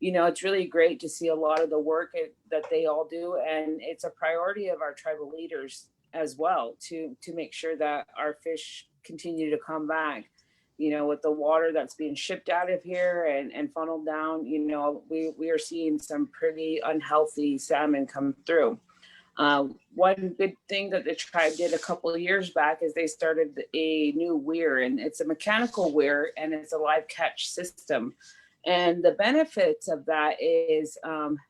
it's really great to see a lot of the work that they all do, and it's a priority of our tribal leaders as well to make sure that our fish continue to come back. With the water that's being shipped out of here and funneled down, we are seeing some pretty unhealthy salmon come through. One good thing that the tribe did a couple of years back is they started a new weir, and it's a mechanical weir, and it's a live catch system. And the benefits of that is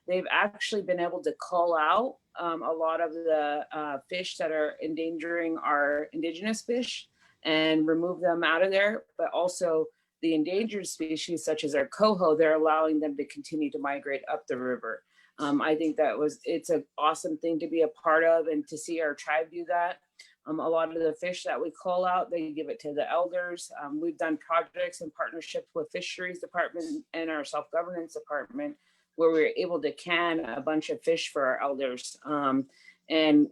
they've actually been able to cull out a lot of the fish that are endangering our indigenous fish and remove them out of there. But also the endangered species, such as our coho, they're allowing them to continue to migrate up the river. I think it's an awesome thing to be a part of, and to see our tribe do that. A lot of the fish that we call out, they give it to the elders. We've done projects in partnership with fisheries department and our self-governance department, where we were able to can a bunch of fish for our elders. And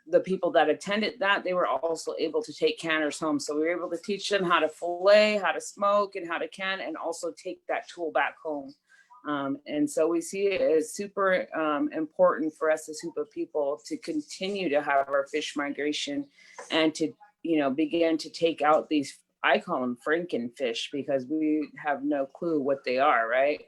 the people that attended that, they were also able to take canners home. So we were able to teach them how to fillet, how to smoke, and how to can, and also take that tool back home. And so we see it as super important for us as Hoopa people to continue to have our fish migration and to, begin to take out these, I call them Frankenfish, because we have no clue what they are, right?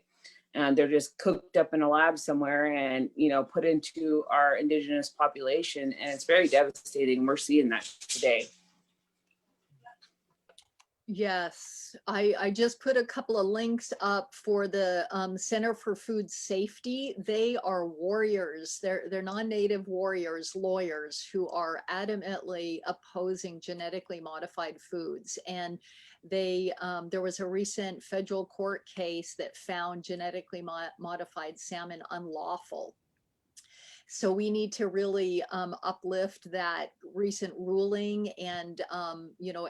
And they're just cooked up in a lab somewhere and, put into our indigenous population. And it's very devastating. We're seeing that today. Yes, I just put a couple of links up for the Center for Food Safety. They are warriors. They're non-native warriors, lawyers who are adamantly opposing genetically modified foods. And there was a recent federal court case that found genetically modified salmon unlawful. So we need to really uplift that recent ruling and,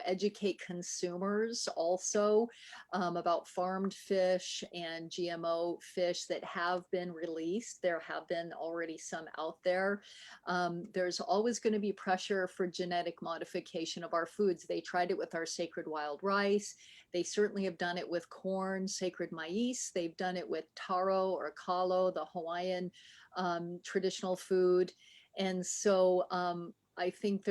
educate consumers also about farmed fish and GMO fish that have been released. There have been already some out there. There's always going to be pressure for genetic modification of our foods. They tried it with our sacred wild rice. They certainly have done it with corn, sacred maize. They've done it with taro or kalo, the Hawaiian traditional food. And so I think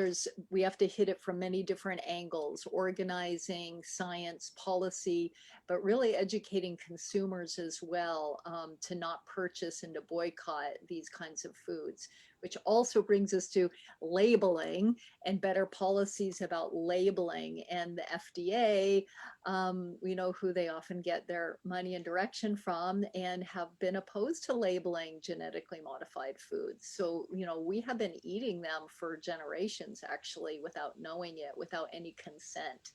we have to hit it from many different angles, organizing, science, policy, but really educating consumers as well, to not purchase and to boycott these kinds of foods, which also brings us to labeling and better policies about labeling. And the FDA, we know who they often get their money and direction from, and have been opposed to labeling genetically modified foods. So, we have been eating them for generations actually without knowing it, without any consent.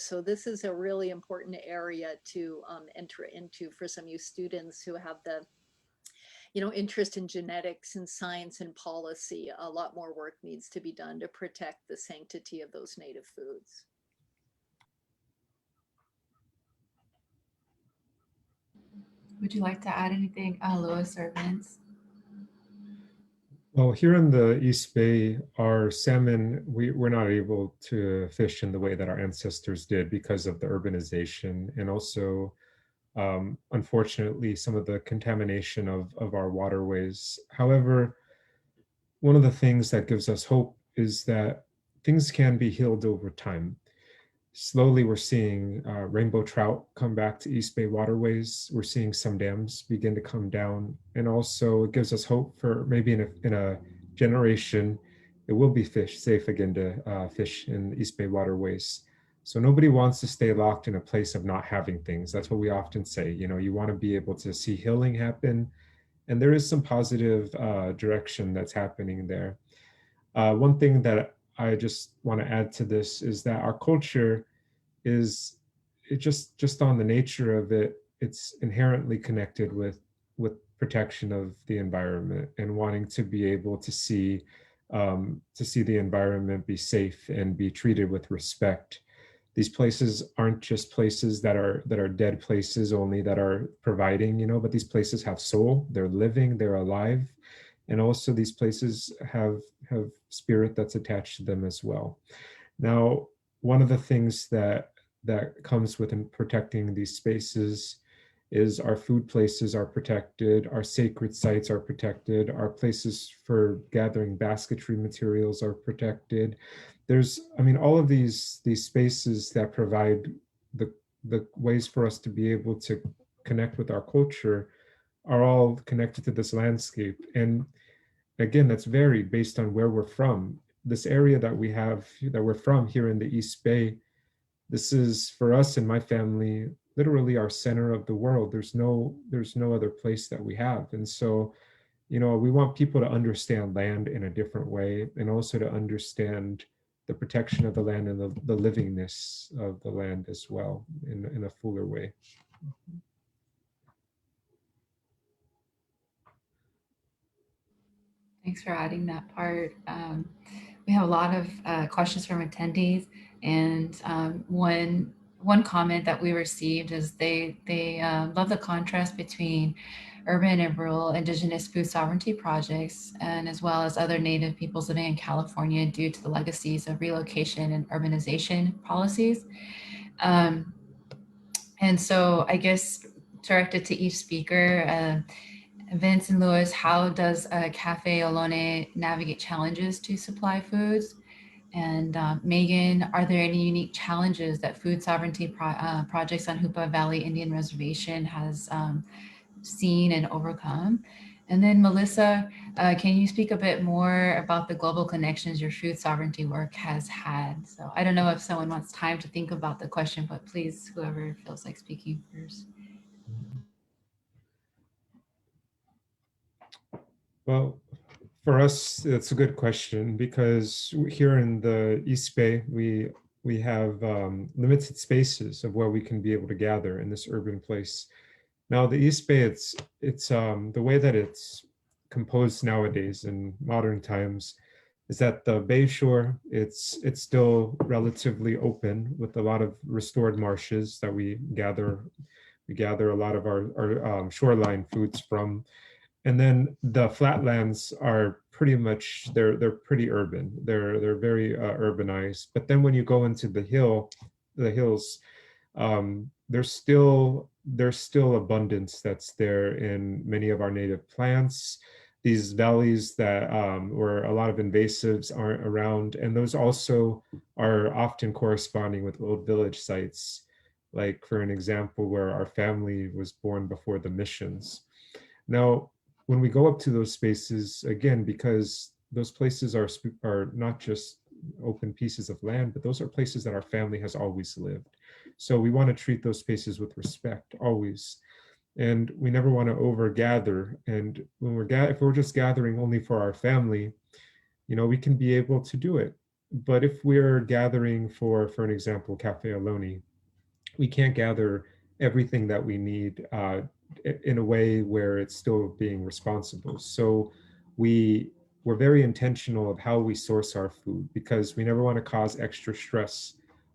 So this is a really important area to enter into for some of you students who have the interest in genetics and science and policy. A lot more work needs to be done to protect the sanctity of those native foods. Would you like to add anything, Louis or Vince? Well, here in the East Bay, our salmon, we're not able to fish in the way that our ancestors did because of the urbanization, and also, unfortunately, some of the contamination of our waterways. However, one of the things that gives us hope is that things can be healed over time. Slowly, we're seeing rainbow trout come back to East Bay waterways. We're seeing some dams begin to come down. And also it gives us hope for maybe in a generation, it will be safe again to fish in the East Bay waterways. So nobody wants to stay locked in a place of not having things. That's what we often say. You want to be able to see healing happen. And there is some positive direction that's happening there. One thing that I just want to add to this is that our culture is it just on the nature of it, it's inherently connected with protection of the environment and wanting to be able to see the environment be safe and be treated with respect. These places aren't just places that are dead places only that are providing, but these places have soul, they're living, they're alive. And also these places have spirit that's attached to them as well. Now, one of the things that comes with protecting these spaces is our food places are protected, our sacred sites are protected, our places for gathering basketry materials are protected. All of these spaces that provide the ways for us to be able to connect with our culture are all connected to this landscape. And again, that's varied based on where we're from. This area that we're from here in the East Bay, this is for us and my family literally our center of the world. There's no other place that we have. And so, we want people to understand land in a different way, and also to understand the protection of the land and the livingness of the land as well in a fuller way. Thanks for adding that part. We have a lot of questions from attendees, and one comment that we received is they love the contrast between urban and rural Indigenous food sovereignty projects, and as well as other Native peoples living in California due to the legacies of relocation and urbanization policies. And so I guess directed to each speaker, Vince and Louis, how does Cafe Olone navigate challenges to supply foods? And Megan, are there any unique challenges that food sovereignty projects on Hoopa Valley Indian Reservation has seen and overcome? And then Melissa, can you speak a bit more about the global connections your food sovereignty work has had? So I don't know if someone wants time to think about the question, but please, whoever feels like speaking first. Well, for us, it's a good question, because here in the East Bay, we have limited spaces of where we can be able to gather in this urban place. Now, the East Bay, it's the way that it's composed nowadays in modern times is that the bay shore, it's still relatively open with a lot of restored marshes that we gather a lot of our shoreline foods from. And then the flatlands are pretty much, they're pretty urban. They're very urbanized. But then when you go into the hills, there's still abundance that's there in many of our native plants. these valleys that where a lot of invasives aren't around, and those also are often corresponding with old village sites, like for an example where our family was born before the missions. Now, when we go up to those spaces, again, because those places are not just open pieces of land, but those are places that our family has always lived. So we want to treat those spaces with respect, always. And we never want to overgather. And when if we're just gathering only for our family, we can be able to do it. But if we're gathering for an example, Cafe Aloni, we can't gather everything that we need in a way where it's still being responsible. So we're very intentional of how we source our food, because we never want to cause extra stress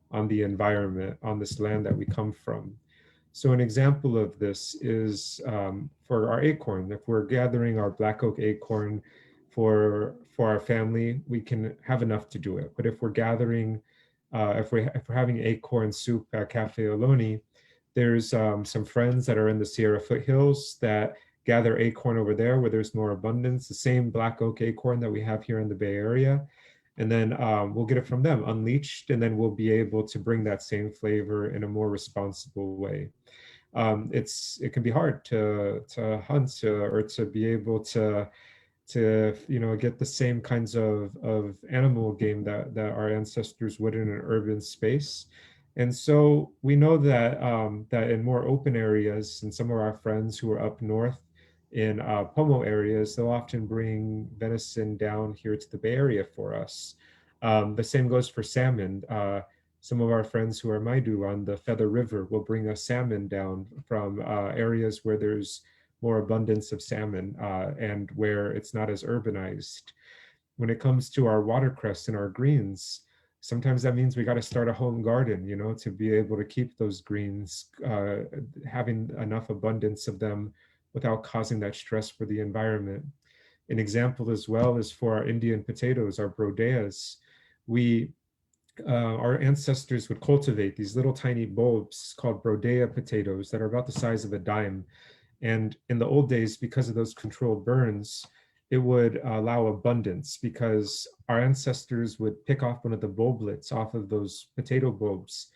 on the environment, on this land that we come from. So an example of this is for our acorn. If we're gathering our black oak acorn for our family, we can have enough to do it. But if we're gathering, if we're having acorn soup at Cafe Oloni, there's some friends that are in the Sierra foothills that gather acorn over there where there's more abundance, the same black oak acorn that we have here in the Bay Area. And then we'll get it from them unleached, and then we'll be able to bring that same flavor in a more responsible way. It can be hard to hunt or to be able to get the same kinds of animal game that our ancestors would in an urban space. And so we know that that in more open areas, and some of our friends who are up north in Pomo areas, they'll often bring venison down here to the Bay Area for us. The same goes for salmon. Some of our friends who are Maidu on the Feather River will bring us salmon down from areas where there's more abundance of salmon and where it's not as urbanized. When it comes to our watercress and our greens, sometimes that means we got to start a home garden, to be able to keep those greens, having enough abundance of them without causing that stress for the environment. An example as well is for our Indian potatoes, our brodeas. Our ancestors would cultivate these little tiny bulbs called brodea potatoes that are about the size of a dime. And in the old days, because of those controlled burns, it would allow abundance, because our ancestors would pick off one of the bulblets off of those potato bulbs.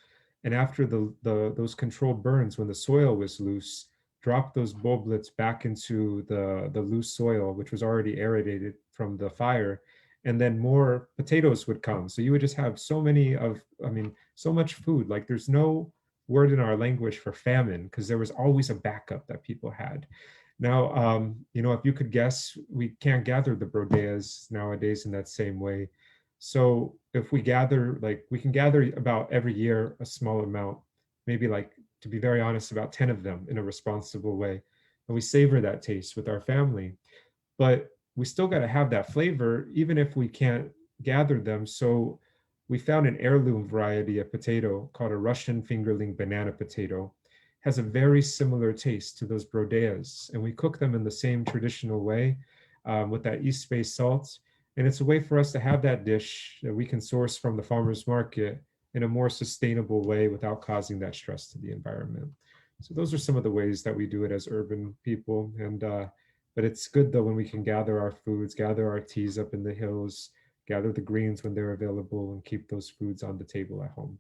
And after those controlled burns, when the soil was loose, drop those bulblets back into the loose soil, which was already aerated from the fire, and then more potatoes would come. So you would just have so much food. Like there's no word in our language for famine, because there was always a backup that people had. Now, if you could guess, we can't gather the brodeas nowadays in that same way. So if we gather, we can gather about every year a small amount, maybe to be very honest, about 10 of them in a responsible way. And we savor that taste with our family. But we still got to have that flavor, even if we can't gather them. So we found an heirloom variety of potato called a Russian fingerling banana potato. Has a very similar taste to those brodeas. And we cook them in the same traditional way with that East Bay salt. And it's a way for us to have that dish that we can source from the farmer's market in a more sustainable way without causing that stress to the environment. So those are some of the ways that we do it as urban people. And but it's good though when we can gather our foods, gather our teas up in the hills, gather the greens when they're available, and keep those foods on the table at home.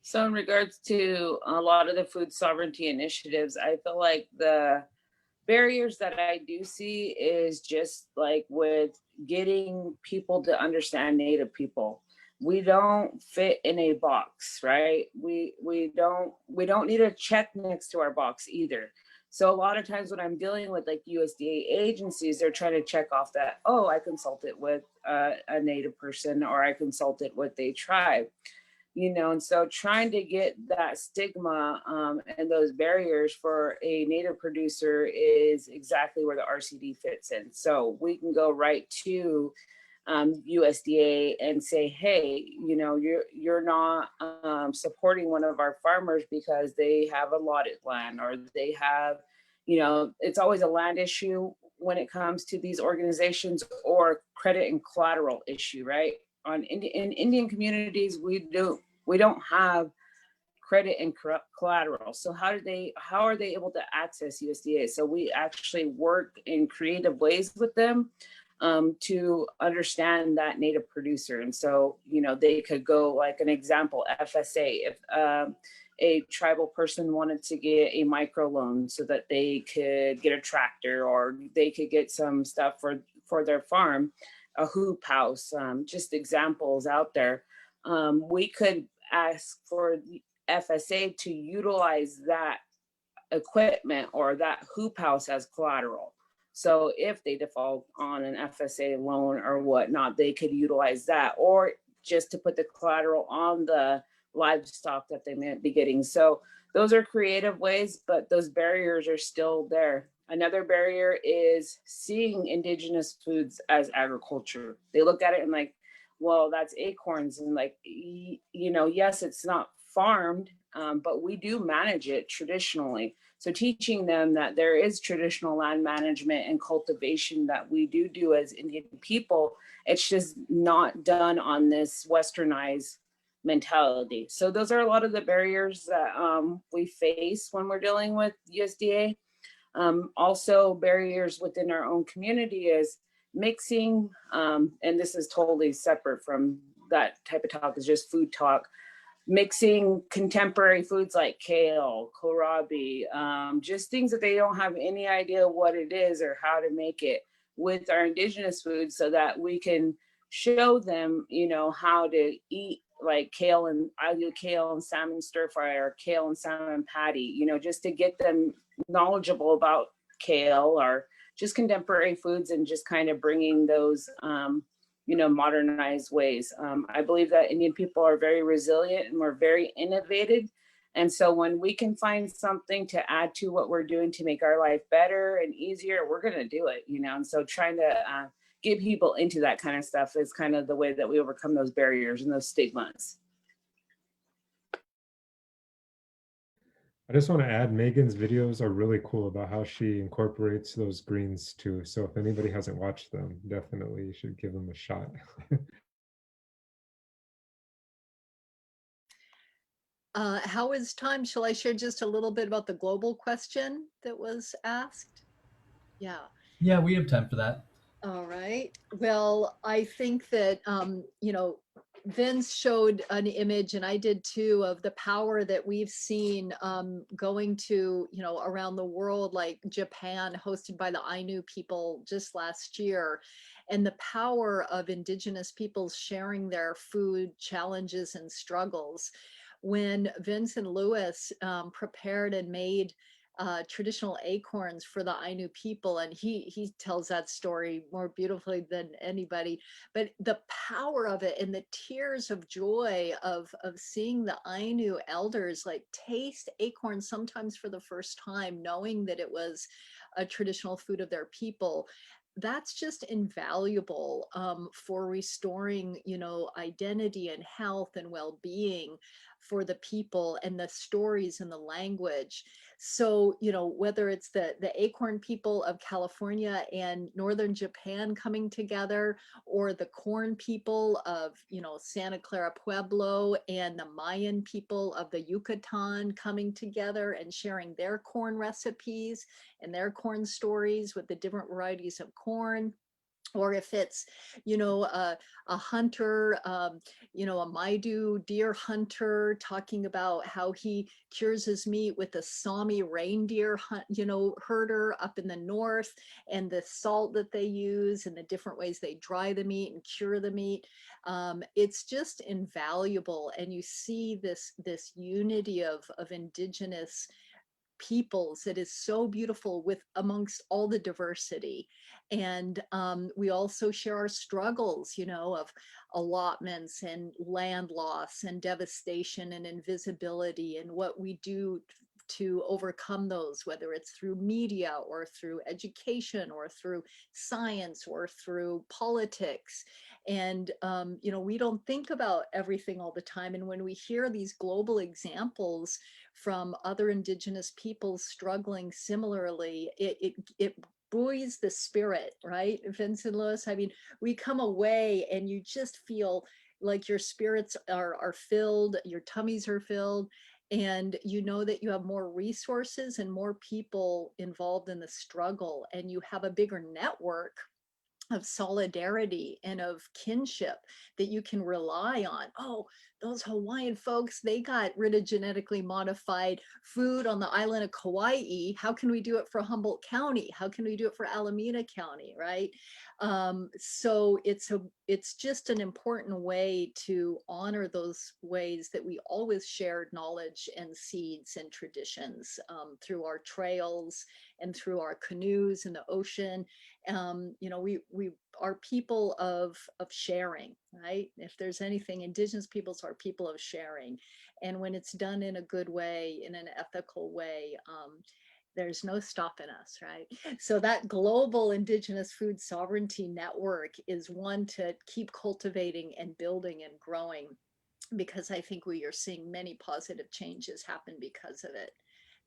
So in regards to a lot of the food sovereignty initiatives, I feel like the barriers that I do see is just like with getting people to understand Native people. We don't fit in a box, right? We don't need a check next to our box either. So a lot of times when I'm dealing with like USDA agencies, they're trying to check off that, oh, I consulted with a Native person, or I consulted with a tribe. And so trying to get that stigma and those barriers for a Native producer is exactly where the RCD fits in. So we can go right to USDA and say, hey, you're not supporting one of our farmers because they have allotted land, or they have, it's always a land issue when it comes to these organizations, or credit and collateral issue, right? In Indian communities, we don't have credit and collateral. So how are they able to access USDA? So we actually work in creative ways with them to understand that native producer. And so, you know, they could go, like an example, FSA, if a tribal person wanted to get a microloan so that they could get a tractor, or they could get some stuff for their farm, a hoop house, just examples out there. We could ask for the FSA to utilize that equipment or that hoop house as collateral. So if they default on an FSA loan or whatnot, they could utilize that, or just to put the collateral on the livestock that they might be getting. So those are creative ways, but those barriers are still there. Another barrier is seeing indigenous foods as agriculture. They look at it and like, well, that's acorns, and like, you know, yes, it's not farmed, but we do manage it traditionally. So teaching them that there is traditional land management and cultivation that we do as Indian people, it's just not done on this westernized mentality. So those are a lot of the barriers that we face when we're dealing with USDA. Also barriers within our own community is mixing, and this is totally separate from that type of talk, is just food talk. Mixing contemporary foods like kale, kohlrabi, just things that they don't have any idea what it is or how to make it, with our indigenous foods, so that we can show them, you know, how to eat like kale, and I do kale and salmon stir fry, or kale and salmon patty, you know, just to get them knowledgeable about kale or just contemporary foods, and just kind of bringing those you know, modernized ways. I believe that Indian people are very resilient and we're very innovative. And so when we can find something to add to what we're doing to make our life better and easier, we're going to do it, you know. And so trying to get people into that kind of stuff is kind of the way that we overcome those barriers and those stigmas. I just want to add, Megan's videos are really cool about how she incorporates those greens too. So if anybody hasn't watched them, definitely you should give them a shot. How is time? Shall I share just a little bit about the global question that was asked? Yeah. Yeah, we have time for that. All right. Well, I think that, you know, Vince showed an image, and I did too, of the power that we've seen going to, you know, around the world, like Japan, hosted by the Ainu people just last year, and the power of indigenous peoples sharing their food challenges and struggles. When Vincent Lewis prepared and made traditional acorns for the Ainu people, and he tells that story more beautifully than anybody. But the power of it and the tears of joy of seeing the Ainu elders like taste acorns sometimes for the first time, knowing that it was a traditional food of their people. That's just invaluable for restoring, you know, identity and health and well-being for the people, and the stories and the language. So, you know, whether it's the acorn people of California and northern Japan coming together, or the corn people of, you know, Santa Clara Pueblo, and the Mayan people of the Yucatan coming together and sharing their corn recipes and their corn stories with the different varieties of corn. Or if it's, you know, a hunter, you know, a Maidu deer hunter talking about how he cures his meat with a Sami reindeer, you know, herder up in the north, and the salt that they use and the different ways they dry the meat and cure the meat. It's just invaluable. And you see this unity of indigenous peoples that is so beautiful with amongst all the diversity. And we also share our struggles, you know, of allotments and land loss and devastation and invisibility, and what we do to overcome those, whether it's through media or through education or through science or through politics. And, you know, we don't think about everything all the time. And when we hear these global examples from other indigenous peoples struggling similarly, it buoys the spirit, right? Vincent Lewis, I mean, we come away and you just feel like your spirits are filled, your tummies are filled, and you know that you have more resources and more people involved in the struggle, and you have a bigger network of solidarity and of kinship that you can rely on. Oh, those Hawaiian folks, they got rid of genetically modified food on the island of Kauai. How can we do it for Humboldt County? How can we do it for Alameda County, right? So it's just an important way to honor those ways that we always shared knowledge and seeds and traditions, through our trails and through our canoes in the ocean. You know, we are people of sharing, right? If there's anything, Indigenous peoples are people of sharing, and when it's done in a good way, in an ethical way, there's no stopping us, right? So that global Indigenous food sovereignty network is one to keep cultivating and building and growing, because I think we are seeing many positive changes happen because of it.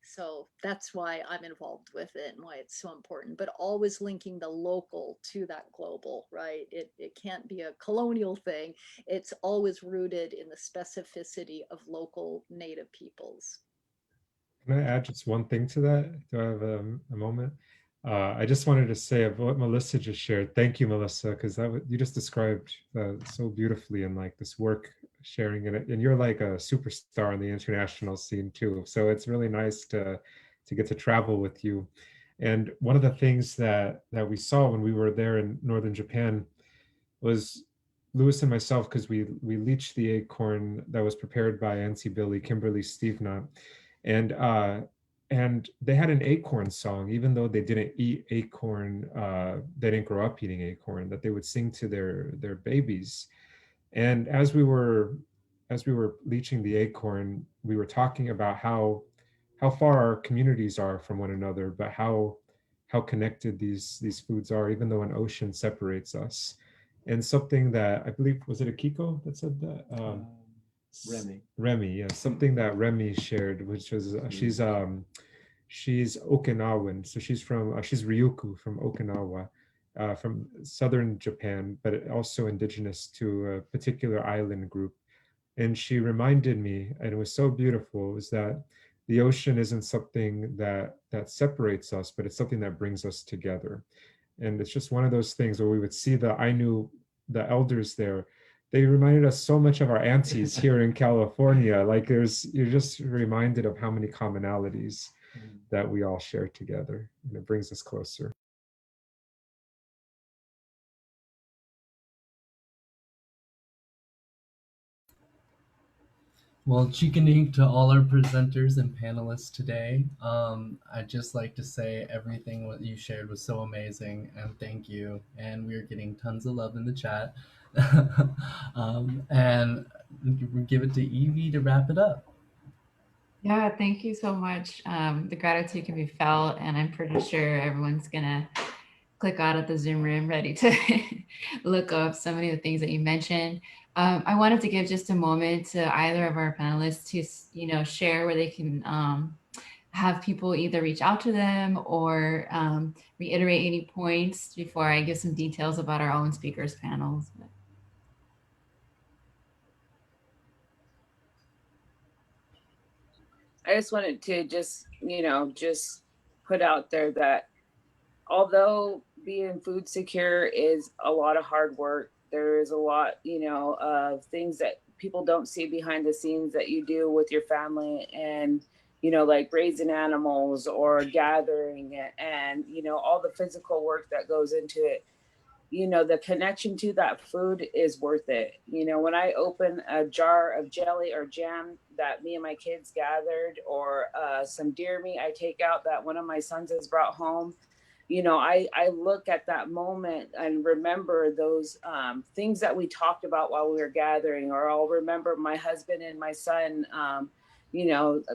So that's why I'm involved with it and why it's so important, but always linking the local to that global, right? It can't be a colonial thing. It's always rooted in the specificity of local Native peoples. Can I add just one thing to that? Do I have a moment? I just wanted to say of what Melissa just shared. Thank you, Melissa, because you just described so beautifully in like this work sharing in it, and you're like a superstar on the international scene too. So it's really nice to get to travel with you. And one of the things that we saw when we were there in northern Japan was Lewis and myself, because we leached the acorn that was prepared by Auntie Billy, Kimberly Stevenot, and they had an acorn song, even though they didn't eat acorn, they didn't grow up eating acorn, that they would sing to their babies. And as we were leaching the acorn, we were talking about how far our communities are from one another, but how connected these foods are, even though an ocean separates us. And something that I believe, was it Akiko that said that? Remy, yeah, something that Remy shared, which was she's Okinawan, so she's Ryukyu from Okinawa, from southern Japan, but also indigenous to a particular island group. And she reminded me, and it was so beautiful, was that the ocean isn't something that separates us, but it's something that brings us together. And it's just one of those things where we would see the elders there. They reminded us so much of our aunties here in California. Like you're just reminded of how many commonalities that we all share together, and it brings us closer. Well, chikaning to all our presenters and panelists today. I'd just like to say everything what you shared was so amazing, and thank you. And we're getting tons of love in the chat. And we'll give it to Evie to wrap it up. Yeah, thank you so much. The gratitude can be felt, and I'm pretty sure everyone's gonna click out of the Zoom room ready to look up so many of the things that you mentioned. I wanted to give just a moment to either of our panelists to, share where they can have people either reach out to them or reiterate any points before I give some details about our own speakers panels. I just wanted to just put out there that although being food secure is a lot of hard work, there is a lot, of things that people don't see behind the scenes that you do with your family, and, like raising animals or gathering it, and, all the physical work that goes into it. The connection to that food is worth it. When I open a jar of jelly or jam that me and my kids gathered, or some deer meat I take out that one of my sons has brought home, I look at that moment and remember those things that we talked about while we were gathering, or I'll remember my husband and my son,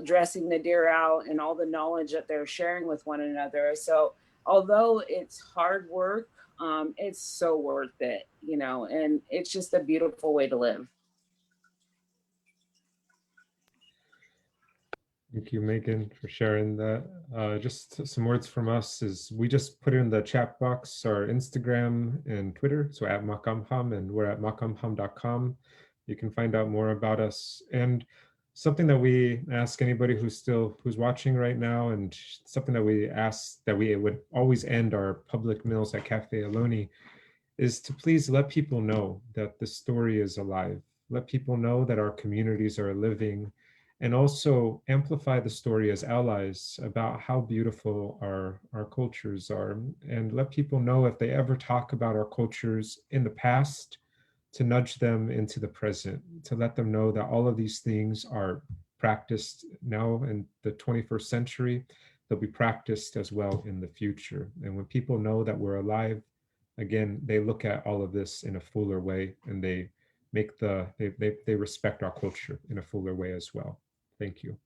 dressing the deer out and all the knowledge that they're sharing with one another. So although it's hard work, it's so worth it, and it's just a beautiful way to live. Thank you, Megan, for sharing that. Just some words from us is we just put in the chat box our Instagram and Twitter, so at Makamham, and we're at makamham.com. You can find out more about us. And something that we ask anybody who's watching right now, and something that we ask that we would always end our public meals at Cafe Aloni, is to please let people know that the story is alive. Let people know that our communities are living, and also amplify the story as allies about how beautiful our cultures are. And let people know if they ever talk about our cultures in the past, to nudge them into the present, to let them know that all of these things are practiced now in the 21st century. They'll be practiced as well in the future. And when people know that we're alive, again, they look at all of this in a fuller way, and they make they respect our culture in a fuller way as well. Thank you.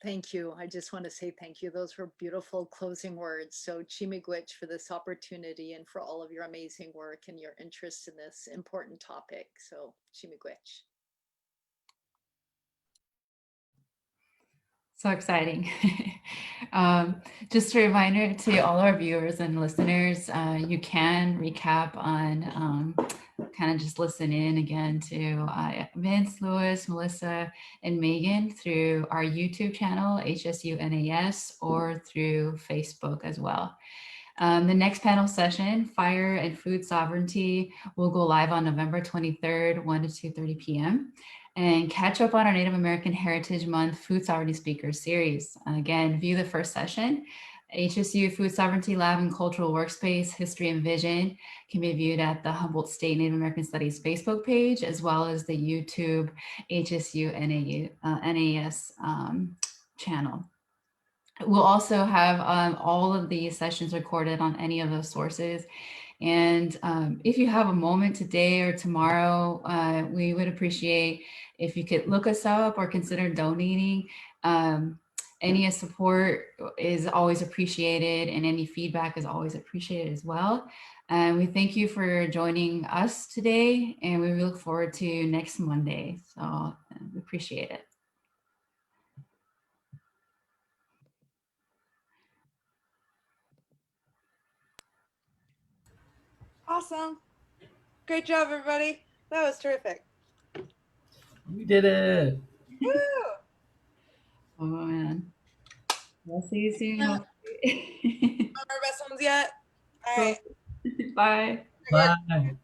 Thank you. I just want to say thank you. Those were beautiful closing words. So Chimigwich for this opportunity and for all of your amazing work and your interest in this important topic. So Chimigwich. So exciting. Just a reminder to all our viewers and listeners, you can recap on kind of just listen in again to Vince, Lewis, Melissa, and Megan through our YouTube channel, HSUNAS, or through Facebook as well. The next panel session, Fire and Food Sovereignty, will go live on November 23rd, 1 to 2:30 p.m. And catch up on our Native American Heritage Month Food Sovereignty Speakers Series. Again, view the first session. HSU Food Sovereignty Lab and Cultural Workspace, History and Vision can be viewed at the Humboldt State Native American Studies Facebook page, as well as the YouTube HSU NAS channel. We'll also have all of these sessions recorded on any of those sources. And if you have a moment today or tomorrow, we would appreciate if you could look us up or consider donating. Any support is always appreciated, and any feedback is always appreciated as well. And we thank you for joining us today, and we look forward to next Monday. So we appreciate it. Awesome. Great job, everybody. That was terrific. We did it. Woo! Oh man. We'll see you soon. Not our best ones yet. All right. Bye. Good work. Bye.